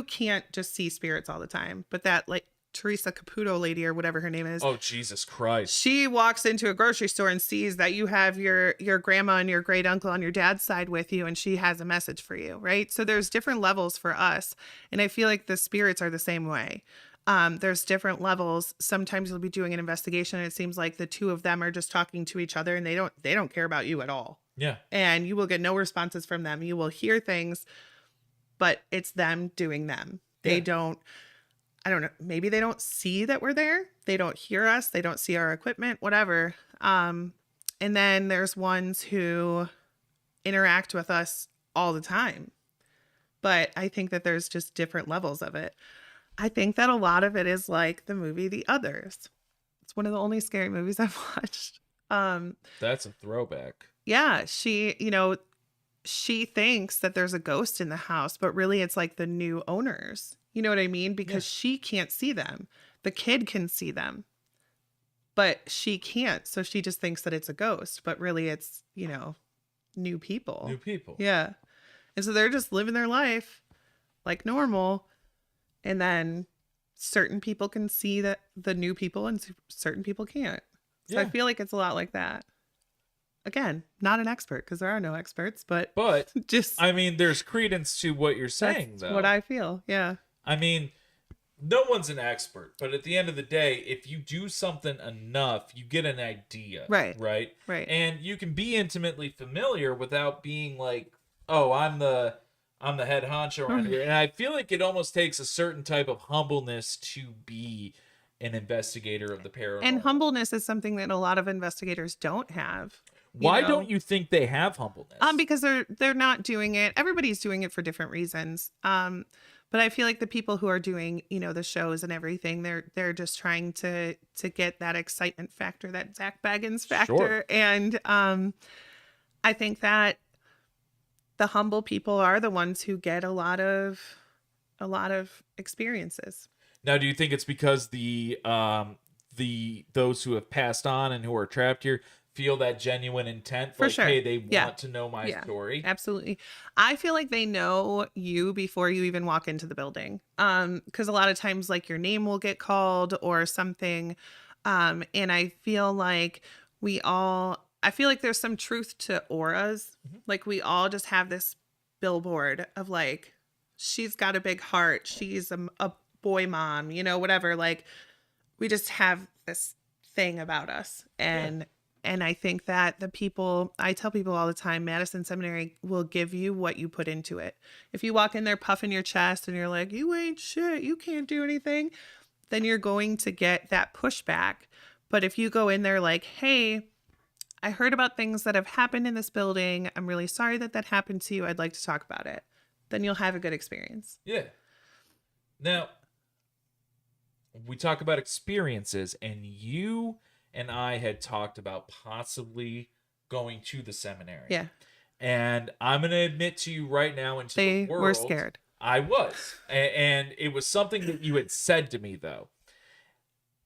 can't just see spirits all the time, but that like Teresa Caputo lady or whatever her name is. Oh, Jesus Christ. She walks into a grocery store and sees that you have your grandma and your great uncle on your dad's side with you, and she has a message for you, right? So there's different levels for us. And I feel like the spirits are the same way. There's different levels. Sometimes you'll be doing an investigation and it seems like the two of them are just talking to each other and they don't care about you at all. Yeah. And you will get no responses from them. You will hear things, but it's them doing them. They don't, I don't know, maybe they don't see that we're there. They don't hear us. They don't see our equipment, whatever. And then there's ones who interact with us all the time. But I think that there's just different levels of it. I think that a lot of it is like the movie The Others. It's one of the only scary movies I've watched. That's a throwback. Yeah, she thinks that there's a ghost in the house, but really it's like the new owners. You know what I mean? Because she can't see them. The kid can see them, but she can't. So she just thinks that it's a ghost, but really it's, you know, new people. New people. Yeah. And so they're just living their life like normal. And then certain people can see that the new people and certain people can't. So I feel like it's a lot like that. Again, not an expert because there are no experts, but just, I mean, there's credence to what you're saying, that's though. what I feel. Yeah. I mean, no one's an expert, but at the end of the day, if you do something enough, you get an idea. Right. Right. Right. And you can be intimately familiar without being like, oh, I'm the head honcho around here. And I feel like it almost takes a certain type of humbleness to be an investigator of the paranormal. And humbleness is something that a lot of investigators don't have. Why don't you think they have humbleness? Because they're not doing it. Everybody's doing it for different reasons. But I feel like the people who are doing, you know, the shows and everything, they're just trying to get that excitement factor, that Zach Baggins factor. Sure. And I think that the humble people are the ones who get a lot of experiences. Now, do you think it's because the those who have passed on and who are trapped here feel that genuine intent? For like, sure. hey, they want to know my Yeah, story? Absolutely. I feel like they know you before you even walk into the building. Because a lot of times, like, your name will get called or something. And I feel like I feel like there's some truth to auras. Mm-hmm. Like, we all just have this billboard of like, she's got a big heart. She's a boy mom, you know, whatever. Like, we just have this thing about us. And I think that I tell people all the time, Madison Seminary will give you what you put into it. If you walk in there puffing your chest and you're like, you ain't shit, you can't do anything, then you're going to get that pushback. But if you go in there like, hey, I heard about things that have happened in this building. I'm really sorry that happened to you. I'd like to talk about it. Then you'll have a good experience. Yeah. Now, we talk about experiences, and you and I had talked about possibly going to the seminary. Yeah. And I'm going to admit to you right now into the world. Were scared. I was. And it was something that you had said to me, though.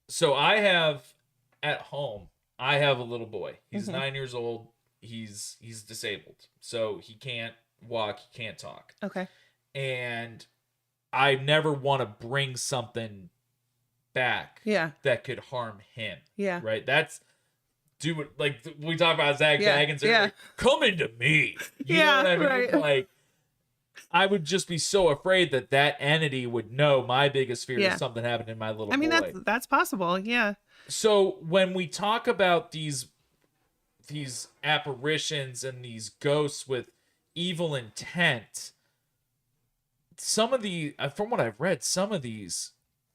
So I have, at home, I have a little boy. He's 9 years old. He's disabled. So he can't walk. He can't talk. Okay. And I never want to bring something back that could harm him. Yeah. Right? That's... do it like we talk about Zach Baggins. Like, come into me. You know what I mean? Right. Like, I would just be so afraid that entity would know my biggest fear is something happened in my little boy. I mean, that's possible. Yeah. So when we talk about these apparitions and these ghosts with evil intent, some of the from what I've read, some of these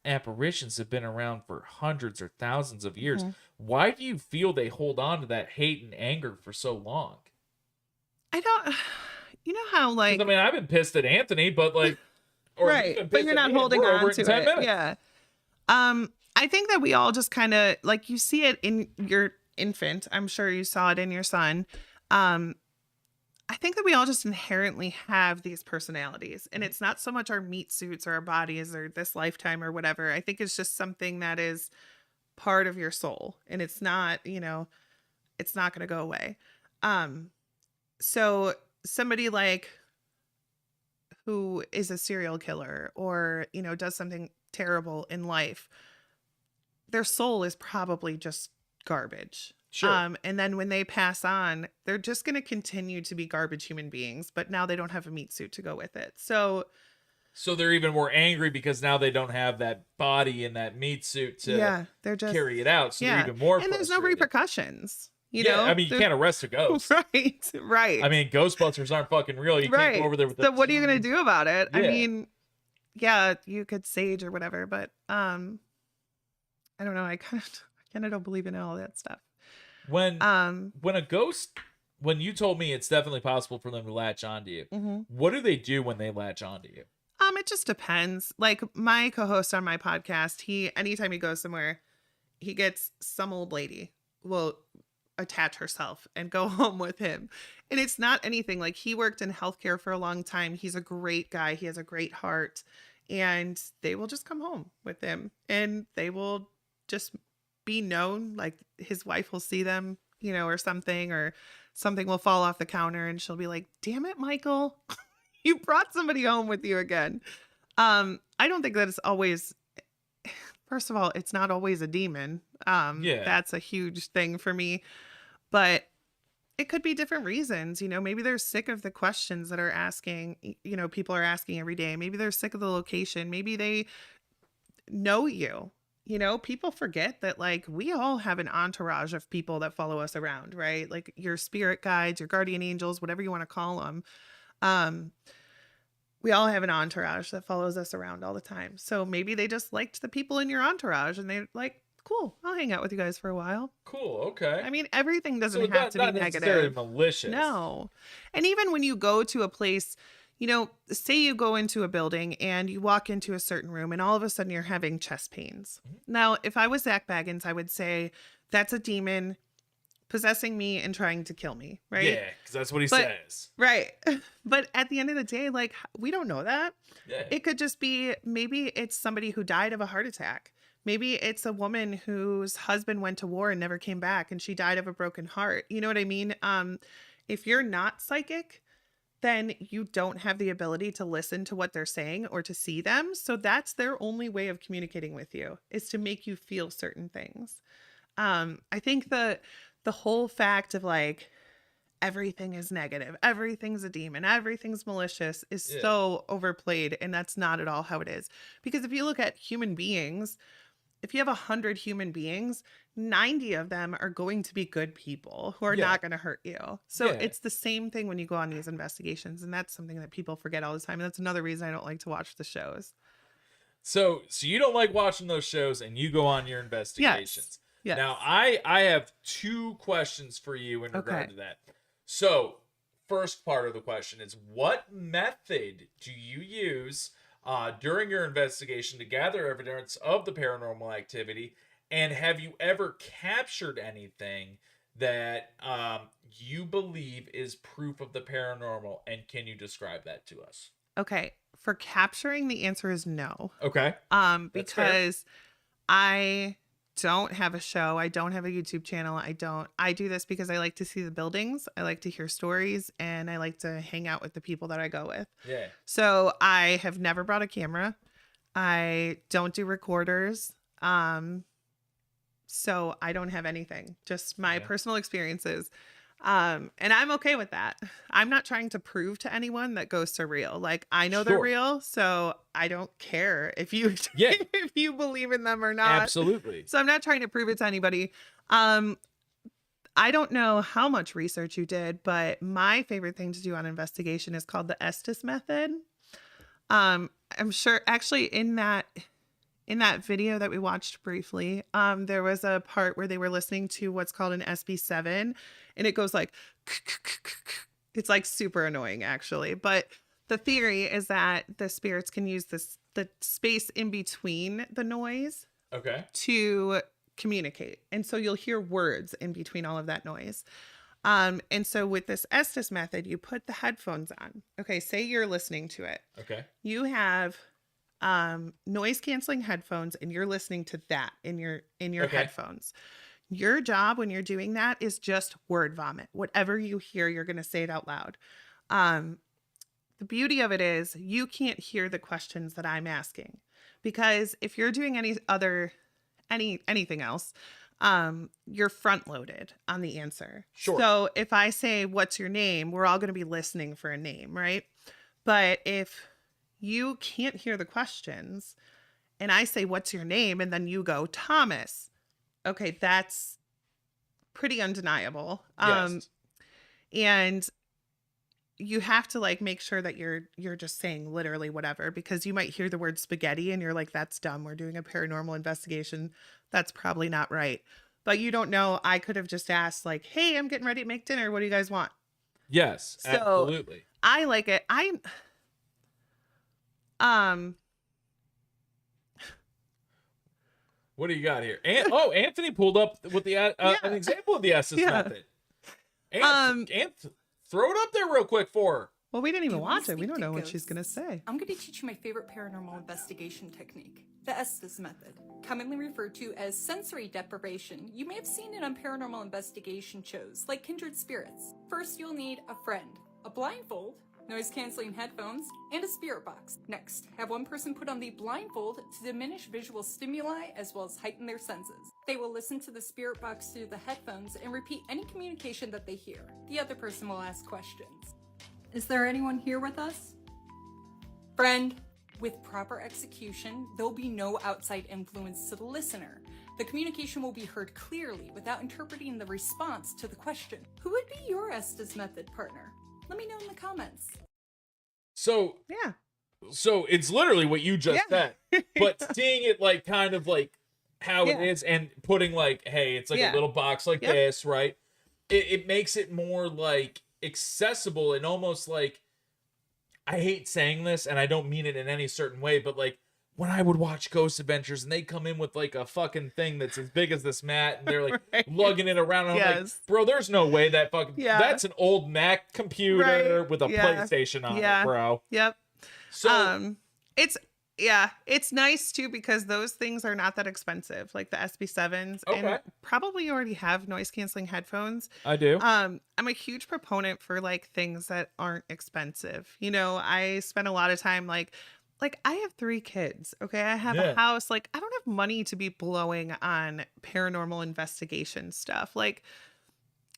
apparitions have been around for hundreds or thousands of years. Why do you feel they hold on to that hate and anger for so long? I don't, you know how like, I mean, I've been pissed at Anthony, but like, or right. But you're not holding on to it. Minutes. Yeah. I think that we all just kind of like, you see it in your infant. I'm sure you saw it in your son. I think that we all just inherently have these personalities, and it's not so much our meat suits or our bodies or this lifetime or whatever. I think it's just something that is part of your soul, and it's not, it's not going to go away. So somebody like who is a serial killer or, does something terrible in life, their soul is probably just garbage. Sure. And then when they pass on, they're just going to continue to be garbage human beings, but now they don't have a meat suit to go with it. So they're even more angry because now they don't have that body and that meat suit to they're just, carry it out. So they're even more and there's no frustrated. repercussions. You know, I mean, you can't arrest a ghost. Right. I mean, Ghostbusters aren't fucking real. You can't go over there with So what are you going to do about it? Yeah. I mean, you could sage or whatever, but I don't know. I kind of don't believe in all that stuff. When a ghost, when you told me it's definitely possible for them to latch onto you, what do they do when they latch onto you? It just depends. Like my co-host on my podcast, anytime he goes somewhere, he gets some old lady will attach herself and go home with him. And it's not anything like, he worked in healthcare for a long time. He's a great guy. He has a great heart, and they will just come home with him, and they will just be known. Like his wife will see them, or something will fall off the counter and she'll be like, damn it, Michael, you brought somebody home with you again. I don't think that it's always, first of all, it's not always a demon. That's a huge thing for me, but it could be different reasons. Maybe they're sick of the questions that are asking, people are asking every day. Maybe they're sick of the location. Maybe they know you. People forget that, like, we all have an entourage of people that follow us around, right? Like your spirit guides, your guardian angels, whatever you want to call them. We all have an entourage that follows us around all the time. So maybe they just liked the people in your entourage and they're like, cool, I'll hang out with you guys for a while. Cool. Okay. I mean, everything doesn't have to be not necessarily negative. malicious. No. And even when you go to a place, say you go into a building and you walk into a certain room and all of a sudden you're having chest pains. Now, if I was Zach Baggins, I would say that's a demon possessing me and trying to kill me, right? Yeah, because that's what he says. Right. But at the end of the day, like, we don't know that. Yeah. It could just be, maybe it's somebody who died of a heart attack. Maybe it's a woman whose husband went to war and never came back and she died of a broken heart. You know what I mean? If you're not psychic, then you don't have the ability to listen to what they're saying or to see them. So that's their only way of communicating with you, is to make you feel certain things. I think the whole fact of like, everything is negative, everything's a demon, everything's malicious is so overplayed. And that's not at all how it is. Because if you look at human beings, if you have 100 human beings, 90 of them are going to be good people who are not going to hurt you. So it's the same thing when you go on these investigations. And that's something that people forget all the time. And that's another reason I don't like to watch the shows. So you don't like watching those shows and you go on your investigations. Yes. Now, I have two questions for you in regard to that. So first part of the question is, what method do you use during your investigation to gather evidence of the paranormal activity? And have you ever captured anything that you believe is proof of the paranormal, and can you describe that to us? Okay. For capturing, the answer is no. Okay. That's fair. Because I don't have a show. I don't have a YouTube channel. I do this because I like to see the buildings. I like to hear stories, and I like to hang out with the people that I go with. Yeah. So I have never brought a camera. I don't do recorders. So I don't have anything, just my personal experiences. And I'm okay with that. I'm not trying to prove to anyone that ghosts are real. Like, I know they're real, so I don't care if you if you believe in them or not. Absolutely. So I'm not trying to prove it to anybody. I don't know how much research you did, but my favorite thing to do on investigation is called the Estes method. I'm sure actually in that video that we watched briefly, there was a part where they were listening to what's called an SB7, and it goes like, it's like super annoying actually. But the theory is that the spirits can use the space in between the noise to communicate. And so you'll hear words in between all of that noise. And so with this Estes method, you put the headphones on. Okay, say you're listening to it. Okay. You have noise canceling headphones, and you're listening to that in your headphones. Your job when you're doing that is just word vomit. Whatever you hear, you're going to say it out loud. The beauty of it is you can't hear the questions that I'm asking, because if you're doing anything else, you're front loaded on the answer. Sure. So if I say, "What's your name?" we're all going to be listening for a name, right? But if you can't hear the questions and I say, "What's your name?" and then you go, "Thomas." Okay, that's pretty undeniable. Yes. And you have to like make sure that you're just saying literally whatever, because you might hear the word spaghetti and you're like, "That's dumb. We're doing a paranormal investigation. That's probably not right." But you don't know. I could have just asked like, "Hey, I'm getting ready to make dinner. What do you guys want?" Yes, So absolutely. I like it. What do you got here? Anthony pulled up with the an example of the Estes method. Throw it up there real quick for her. Well, we didn't even watch it. We don't know what she's going to say. I'm going to teach you my favorite paranormal investigation technique, the Estes method, commonly referred to as sensory deprivation. You may have seen it on paranormal investigation shows like Kindred Spirits. First, you'll need a friend, a blindfold, noise-canceling headphones, and a spirit box. Next, have one person put on the blindfold to diminish visual stimuli as well as heighten their senses. They will listen to the spirit box through the headphones and repeat any communication that they hear. The other person will ask questions. Is there anyone here with us? Friend. With proper execution, there'll be no outside influence to the listener. The communication will be heard clearly without interpreting the response to the question. Who would be your Estes method partner? Let me know in the comments. So it's literally what you just said, but seeing it like kind of like how it is, and putting like, hey, it's like a little box like this, right? It makes it more like accessible, and almost like, I hate saying this and I don't mean it in any certain way, but like when I would watch Ghost Adventures and they come in with like a fucking thing that's as big as this mat and they're like lugging it around, and I'm like, bro, there's no way that fucking that's an old Mac computer with a PlayStation on it, bro. Yep. So it's nice too, because those things are not that expensive, like the SB7s. And probably you already have noise canceling headphones. I do. I'm a huge proponent for like things that aren't expensive. You know, I spend a lot of time like I have 3 kids. Okay. I have a house. Like, I don't have money to be blowing on paranormal investigation stuff. Like,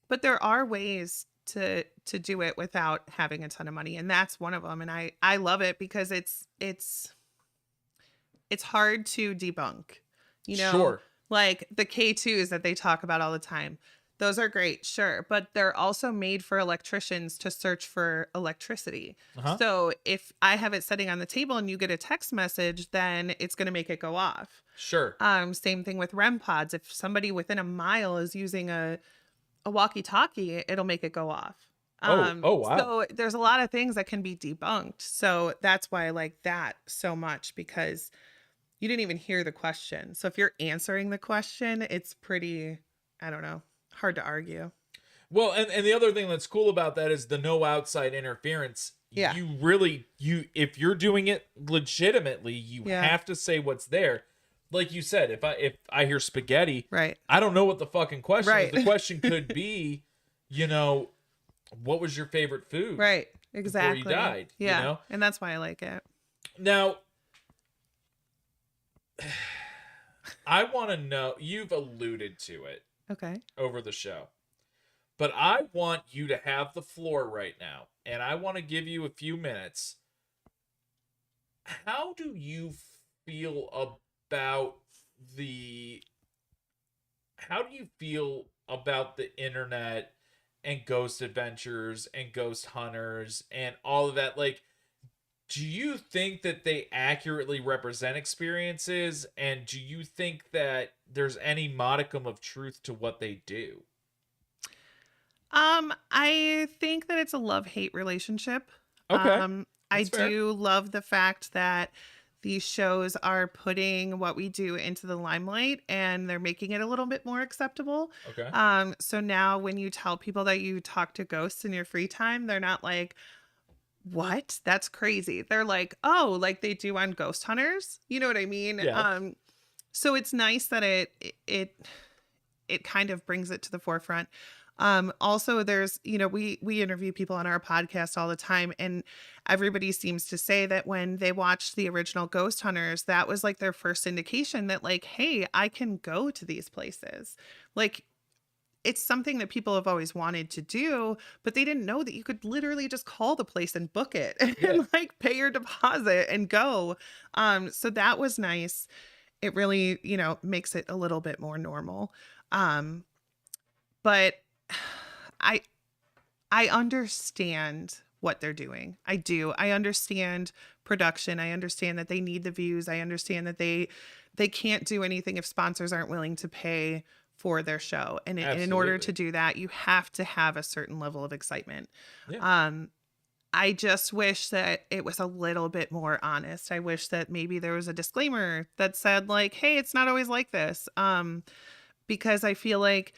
but there are ways to do it without having a ton of money. And that's one of them. And I love it because it's hard to debunk, you know, like the K2s that they talk about all the time. Those are great, sure, but they're also made for electricians to search for electricity. So if I have it sitting on the table and you get a text message, then it's going to make it go off. Sure. Same thing with REM pods. If somebody within a mile is using a walkie-talkie, it'll make it go off. Wow. So there's a lot of things that can be debunked. So that's why I like that so much, because you didn't even hear the question. So if you're answering the question, it's pretty, I don't know, hard to argue. Well, and the other thing that's cool about that is the no outside interference. Yeah. If you're doing it legitimately, you Yeah. have to say what's there. Like you said, if I hear spaghetti, Right. I don't know what the fucking question Right. is. The question could be, what was your favorite food? Right. Exactly. Before you died. Yeah. And that's why I like it. Now, I want to know, you've alluded to it Okay. over the show, but I want you to have the floor right now, and I want to give you a few minutes. How do you feel about the internet and ghost adventures and ghost hunters and all of that? Like, do you think that they accurately represent experiences, and do you think that there's any modicum of truth to what they do? I think that it's a love-hate relationship. Okay. I That's fair. do love the fact that these shows are putting what we do into the limelight, and they're making it a little bit more acceptable. Okay. So now when you tell people that you talk to ghosts in your free time, they're not like, what? That's crazy. They're like, oh, like they do on Ghost Hunters. You know what I mean? Yeah. So it's nice that it kind of brings it to the forefront. Also there's, we interview people on our podcast all the time, and everybody seems to say that when they watched the original Ghost Hunters, that was like their first indication that like, hey, I can go to these places. Like, it's something that people have always wanted to do, but they didn't know that you could literally just call the place and book it and like pay your deposit and go. So that was nice. It really, makes it a little bit more normal. But I understand what they're doing. I do. I understand production. I understand that they need the views. I understand that they can't do anything if sponsors aren't willing to pay for their show. And in order to do that, you have to have a certain level of excitement. Yeah. I just wish that it was a little bit more honest. I wish that maybe there was a disclaimer that said like, hey, it's not always like this. Because I feel like,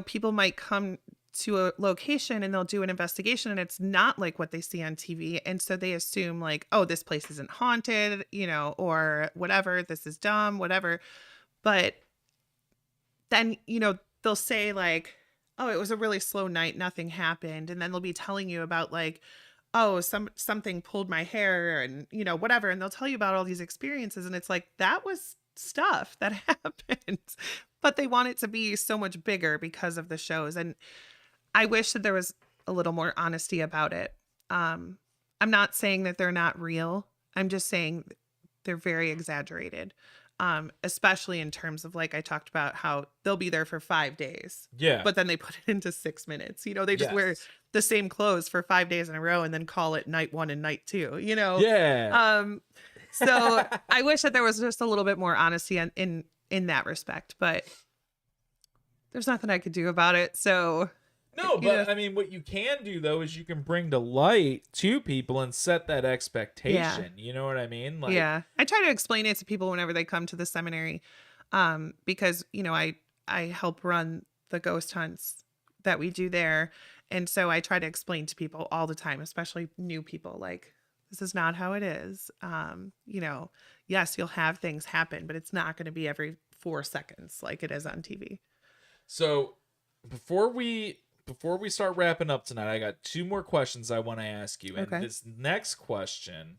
people might come to a location and they'll do an investigation and it's not like what they see on TV. And so they assume like, oh, this place isn't haunted, or whatever, this is dumb, whatever. But then, they'll say like, oh, it was a really slow night, nothing happened. And then they'll be telling you about like, oh, something pulled my hair and, whatever. And they'll tell you about all these experiences. And it's like, that was stuff that happened, but they want it to be so much bigger because of the shows. And I wish that there was a little more honesty about it. I'm not saying that they're not real. I'm just saying they're very exaggerated. Especially in terms of like I talked about how they'll be there for 5 days. Yeah. But then they put it into 6 minutes. They just wear the same clothes for 5 days in a row and then call it night 1 and night 2, Yeah. So I wish that there was just a little bit more honesty in that respect, but there's nothing I could do about it. So no, but I mean, what you can do though is you can bring to light to people and set that expectation. You know what I mean? Like, yeah, I try to explain it to people whenever they come to the seminary, because I help run the ghost hunts that we do there, and so I try to explain to people all the time, especially new people, like this is not how it is. Yes, you'll have things happen, but it's not going to be every 4 seconds like it is on TV. So before we start wrapping up tonight, I got 2 more questions I want to ask you. And this next question,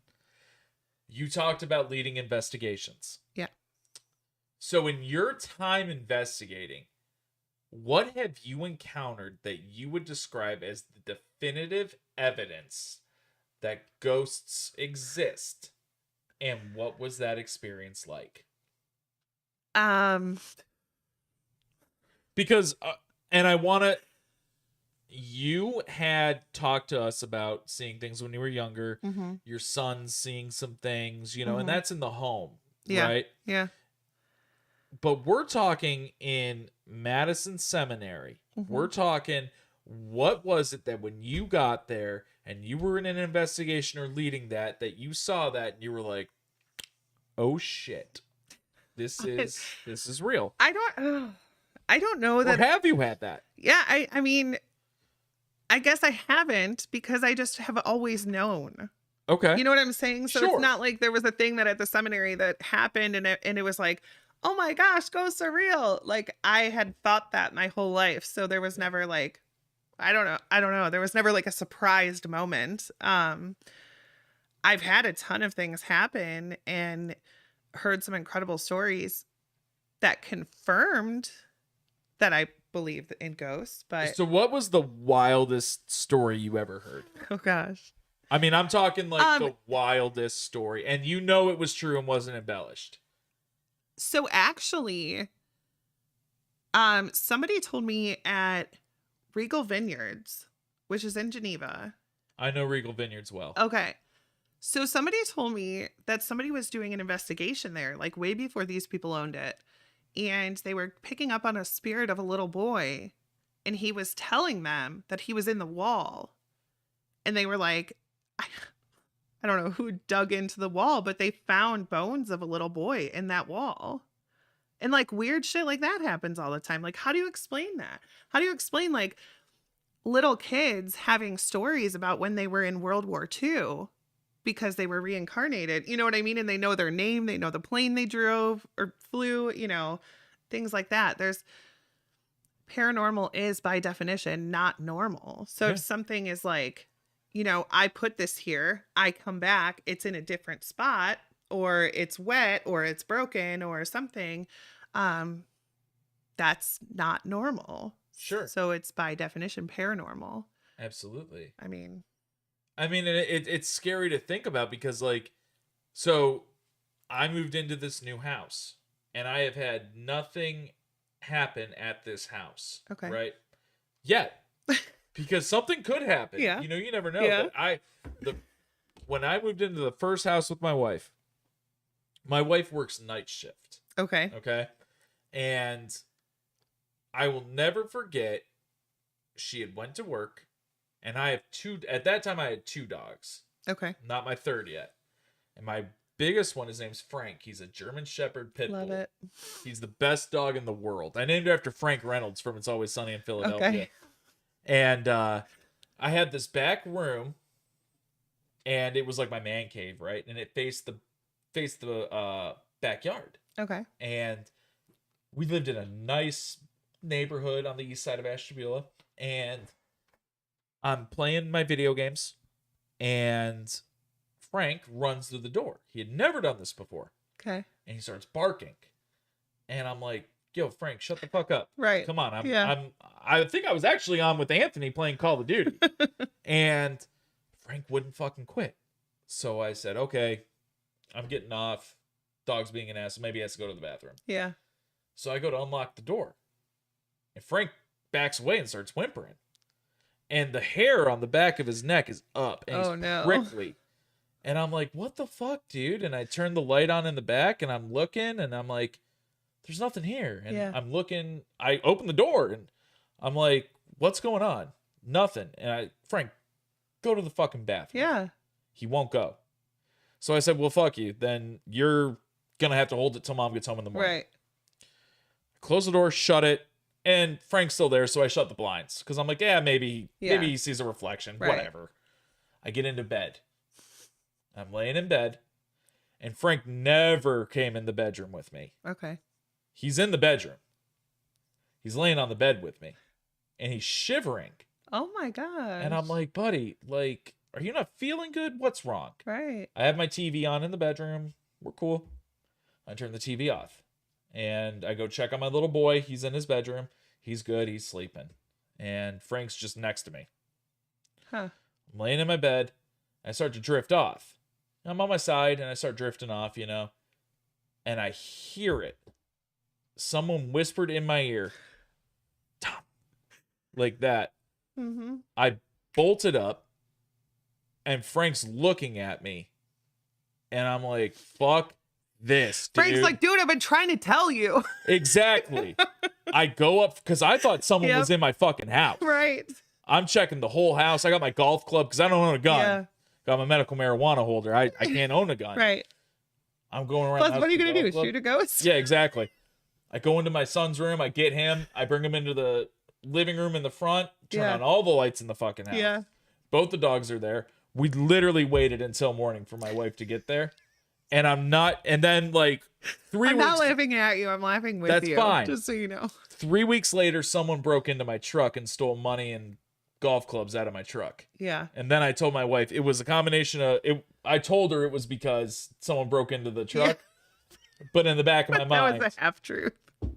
you talked about leading investigations. Yeah. So in your time investigating, what have you encountered that you would describe as the definitive evidence that ghosts exist? And what was that experience like? Because, and I want to, you had talked to us about seeing things when you were younger, your son's seeing some things, and that's in the home, right? Yeah. But we're talking in Madison Seminary. We're talking, what was it that when you got there and you were in an investigation or leading that you saw that and you were like, oh shit, this is real. I I don't know Or that. have you had that? Yeah, I mean, I guess I haven't because I just have always known. Okay. You know what I'm saying? So Sure. it's not like there was a thing that at the seminary that happened and it was like, oh my gosh, ghosts are real. Like I had thought that my whole life. So there was never like, I don't know. There was never like a surprised moment. I've had a ton of things happen and heard some incredible stories that confirmed that I believe in ghosts, but So what was the wildest story you ever heard? oh gosh. I mean, I'm talking like Um, the wildest story, and you know it was true and wasn't embellished. So actually, somebody told me at Regal Vineyards, which is in Geneva. I know Regal Vineyards well. Okay. So somebody told me that somebody was doing an investigation there, like way before these people owned it. And they were picking up on a spirit of a little boy. And he was telling them that he was in the wall. And they were like, I don't know who dug into the wall, but they found bones of a little boy in that wall. And like weird shit like that happens all the time. Like, how do you explain that? How do you explain like little kids having stories about when they were in World War II because they were reincarnated? You know what I mean? And they know their name, they know the plane they drove or flew, you know, things like that. There's paranormal is by definition not normal. So Yeah. if something is like, you know, I put this here, I come back, it's in a different spot, or it's wet, or it's broken, or something, that's not normal. Sure. So it's by definition paranormal. Absolutely. I mean, It's scary to think about because, like, so I moved into this new house and I have had nothing happen at this house. Okay. Right? Yet. Because something could happen. Yeah. You know, you never know. Yeah. But when I moved into the first house with my wife works night shift. okay. Okay. And I will never forget, she had went to work and at that time I had 2 dogs, Okay. not my third yet. And my biggest one, his name's Frank. He's a German Shepherd pit Love bull. it. He's the best dog in the world. I named it after Frank Reynolds from It's Always Sunny in Philadelphia. Okay. And I had this back room and it was like my man cave, right? And it faced the backyard. Okay. And we lived in a nice neighborhood on the east side of Ashtabula, and I'm playing my video games, and Frank runs through the door. He had never done this before, Okay. and he starts barking, and I'm like, "Yo, Frank, shut the fuck up! Right. Come on!" Yeah. I think I was actually on with Anthony playing Call of Duty, and Frank wouldn't fucking quit. So I said, "Okay, I'm getting off. Dog's being an ass. Maybe he has to go to the bathroom." Yeah. So I go to unlock the door. And Frank backs away and starts whimpering. And the hair on the back of his neck is up. And Oh, he's no. prickly. And I'm like, what the fuck, dude? And I turn the light on in the back and I'm looking and I'm like, there's nothing here. And Yeah. I'm looking, I open the door and I'm like, what's going on? Nothing. And Frank, go to the fucking bathroom. Yeah. He won't go. So I said, well, fuck you. Then you're going to have to hold it till mom gets home in the morning. Right. Close the door, shut it, and Frank's still there, so I shut the blinds because I'm like, yeah, maybe he sees a reflection, Right. whatever. I get into bed. I'm laying in bed, and Frank never came in the bedroom with me. Okay. He's in the bedroom. He's laying on the bed with me, and he's shivering. Oh my gosh. And I'm like, buddy, like, are you not feeling good? What's wrong? right. I have my TV on in the bedroom. We're cool. I turn the TV off. And I go check on my little boy. He's in his bedroom. He's good. He's sleeping. And Frank's just next to me. Huh. I'm laying in my bed. I start to drift off. I'm on my side and I start drifting off, you know. And I hear it. Someone whispered in my ear, Tom. Like that. Mm-hmm. I bolted up. And Frank's looking at me. And I'm like, fuck this, dude. Frank's like, dude, I've been trying to tell you. Exactly. I go up because I thought someone Yep. was in my fucking house. right. I'm checking the whole house. I got my golf club because I don't own a gun. Yeah. Got my medical marijuana holder. I can't own a gun. Right. I'm going around. Plus, the house what are you with going the to do? golf club. Shoot a ghost? Yeah, exactly. I go into my son's room, I get him, I bring him into the living room in the front, turn Yeah. on all the lights in the fucking house. Yeah. Both the dogs are there. We literally waited until morning for my wife to get there. And I'm not, and then like 3 I'm weeks. not laughing at you. I'm laughing with That's you. fine. Just so you know. 3 weeks later, someone broke into my truck and stole money and golf clubs out of my truck. Yeah. And then I told my wife it was a combination of it. I told her it was because someone broke into the truck. But in the back of my mind, That was a half truth.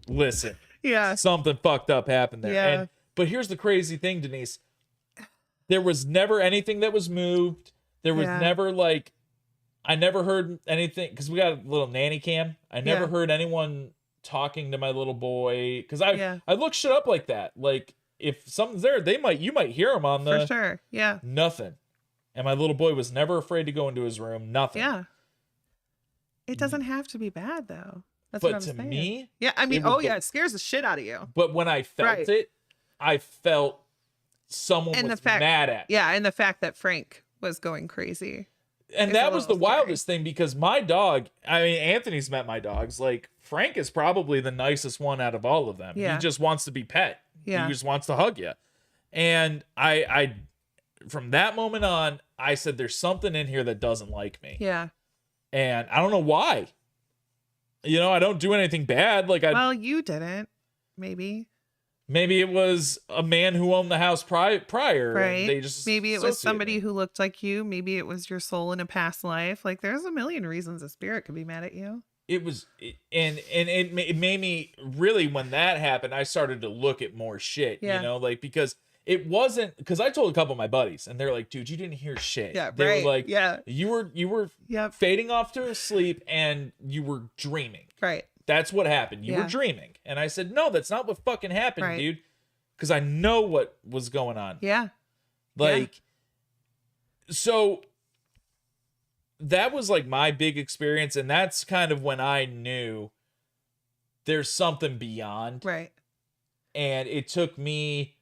listen, Yeah. something fucked up happened there. Yeah. But here's the crazy thing, Denise. There was never anything that was moved. There was Yeah. never like, I never heard anything because we got a little nanny cam. I never Yeah. heard anyone talking to my little boy because I Yeah. look shit up like that. Like if something's there, you might hear them on the For sure. Yeah. nothing. And my little boy was never afraid to go into his room. Nothing. Yeah. It doesn't have to be bad though. That's But what I'm to saying. me, Yeah. I mean, it was oh yeah, it scares the shit out of you. But when I felt Right. it, I felt someone And was the fact, mad at me. yeah, and the fact that Frank was going crazy. And It's that a was the little scary. wildest thing because my dog, I mean, Anthony's met my dogs. Like, Frank is probably the nicest one out of all of them. Yeah. He just wants to be pet. Yeah. He just wants to hug you. And I, from that moment on, I said, there's something in here that doesn't like me. Yeah. And I don't know why. You know, I don't do anything bad. Like, Well, you didn't. Maybe. maybe it was a man who owned the house prior. and Right. They just Maybe it was associated somebody me. who looked like you. Maybe it was your soul in a past life. Like there's a million reasons a spirit could be mad at you. It was, and it made me really, when that happened, I started to look at more shit, Yeah. you know, like, because it wasn't, because I told a couple of my buddies and they're like, dude, you didn't hear shit. Yeah, They right. were like, Yeah. you were Yep. fading off to sleep and you were dreaming. Right. That's what happened. You were Yeah. dreaming. And I said, no, that's not what fucking happened, Right. dude. Because I know what was going on. Yeah. Like, so that was like my big experience. And that's kind of when I knew there's something beyond. Right. And it took me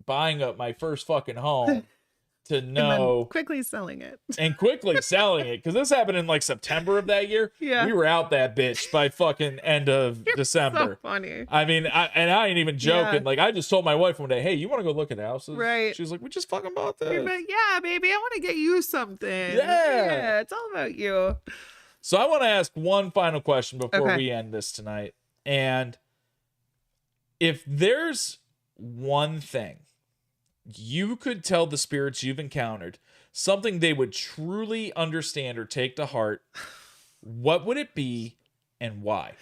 buying up my first fucking home to And then know quickly selling it. and quickly selling it. Because this happened in like September of that year. Yeah. We were out that bitch by fucking end of December. So funny. I mean, I ain't even joking. Yeah. Like, I just told my wife one day, hey, you want to go look at houses? Right. She was like, we just fucking bought this. You're like, yeah, baby, I want to get you something. Yeah. It's all about you. So I want to ask one final question before Okay. we end this tonight. And if there's one thing you could tell the spirits you've encountered, something they would truly understand or take to heart, what would it be and why?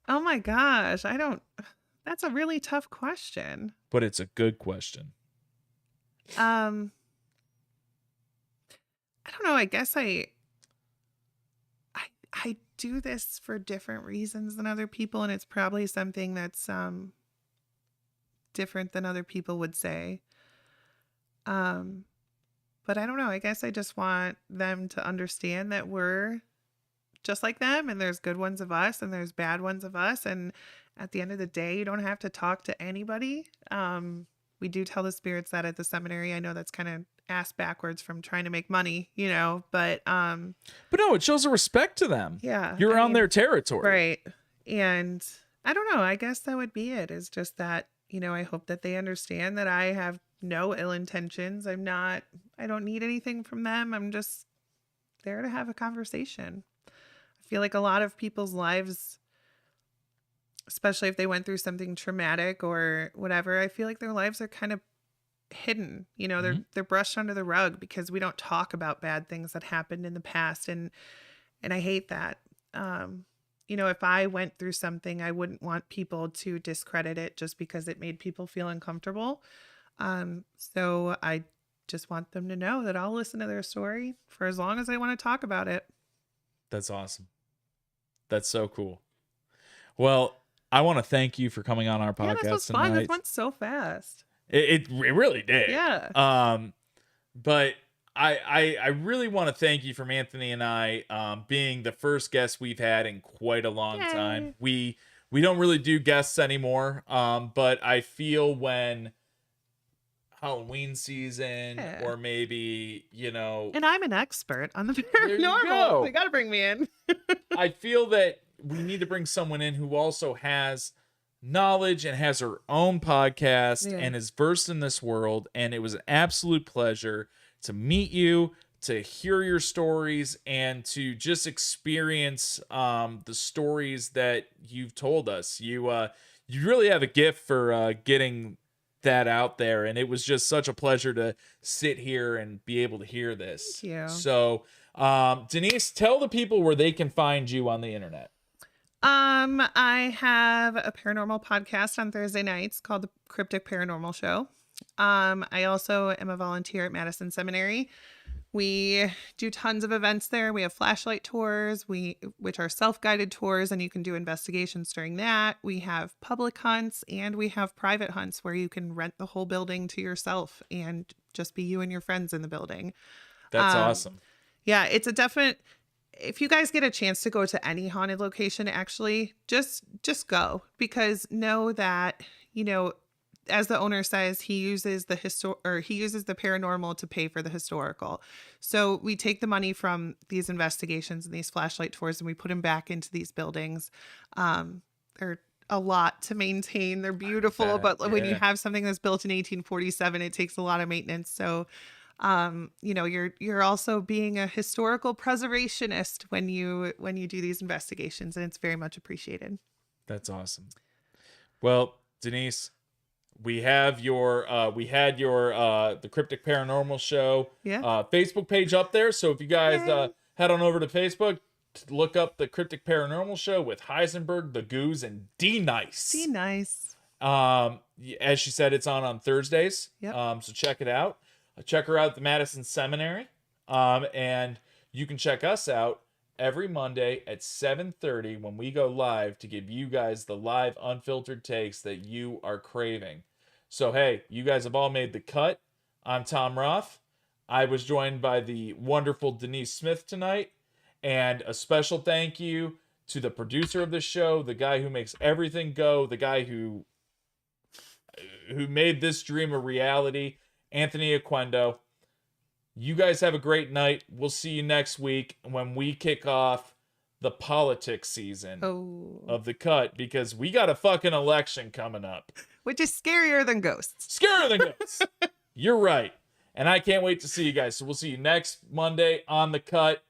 Oh my gosh. That's a really tough question. But it's a good question. I don't know. I guess I do this for different reasons than other people, and it's probably something that's different than other people would say. But I don't know. I guess I just want them to understand that we're just like them, and there's good ones of us and there's bad ones of us, and at the end of the day, you don't have to talk to anybody. We do tell the spirits that at the seminary. I know that's kind of ass backwards from trying to make money, but But no, it shows a respect to them. yeah, You're I on mean, their territory. right. And I don't know. I guess that would be it. Is just that, I hope that they understand that I have no ill intentions. I don't need anything from them. I'm just there to have a conversation. I feel like a lot of people's lives, especially if they went through something traumatic or whatever, I feel like their lives are kind of hidden. They're brushed under the rug because we don't talk about bad things that happened in the past, and I hate that. If I went through something, I wouldn't want people to discredit it just because it made people feel uncomfortable. So I just want them to know that I'll listen to their story for as long as they want to talk about it. That's awesome. That's so cool. Well, I want to thank you for coming on our Yeah, podcast this was tonight. fun. This went so fast. It really did. Yeah. But I really want to thank you from Anthony and I being the first guest we've had in quite a long Yay. time. We don't really do guests anymore. But I feel when Halloween season Yeah. or maybe, And I'm an expert on the you paranormal. go. They got to bring me in. I feel that we need to bring someone in who also has knowledge and has her own podcast and is versed in this world. And it was an absolute pleasure to meet you, to hear your stories, and to just experience the stories that you've told us. You really have a gift for getting that out there, and it was just such a pleasure to sit here and be able to hear this. Thank you. So, Denise, tell the people where they can find you on the internet. I have a paranormal podcast on Thursday nights called the Cryptic Paranormal Show. I also am a volunteer at Madison Seminary. We do tons of events there. We have flashlight tours, which are self-guided tours, and you can do investigations during that. We have public hunts, and we have private hunts where you can rent the whole building to yourself and just be you and your friends in the building. That's awesome. Yeah, it's a definite. If you guys get a chance to go to any haunted location, actually, just go, because know that, you know, as the owner says, he uses the paranormal to pay for the historical. So we take the money from these investigations and these flashlight tours and we put them back into these buildings. They're a lot to maintain. They're beautiful, but when you have something that's built in 1847, it takes a lot of maintenance. So, you know, you're also being a historical preservationist when you do these investigations, and it's very much appreciated. That's awesome. Well, Denise, we had your the Cryptic Paranormal Show Facebook page up there. So if you guys head on over to Facebook, look up the Cryptic Paranormal Show with Heisenberg, the Goose, and D Nice. D Nice. As she said, it's on Thursdays. Yep. So check it out. Check her out at the Madison Seminary. And you can check us out every Monday at 7:30 when we go live to give you guys the live unfiltered takes that you are craving. So, hey, you guys have all made the cut. I'm Tom Roth. I was joined by the wonderful Denise Smith tonight. And a special thank you to the producer of the show, the guy who makes everything go, the guy who made this dream a reality, Anthony Aquendo. You guys have a great night. We'll see you next week when we kick off the politics season of the cut, because we got a fucking election coming up. Which is scarier than ghosts. Scarier than ghosts. You're right. And I can't wait to see you guys. So we'll see you next Monday on the cut.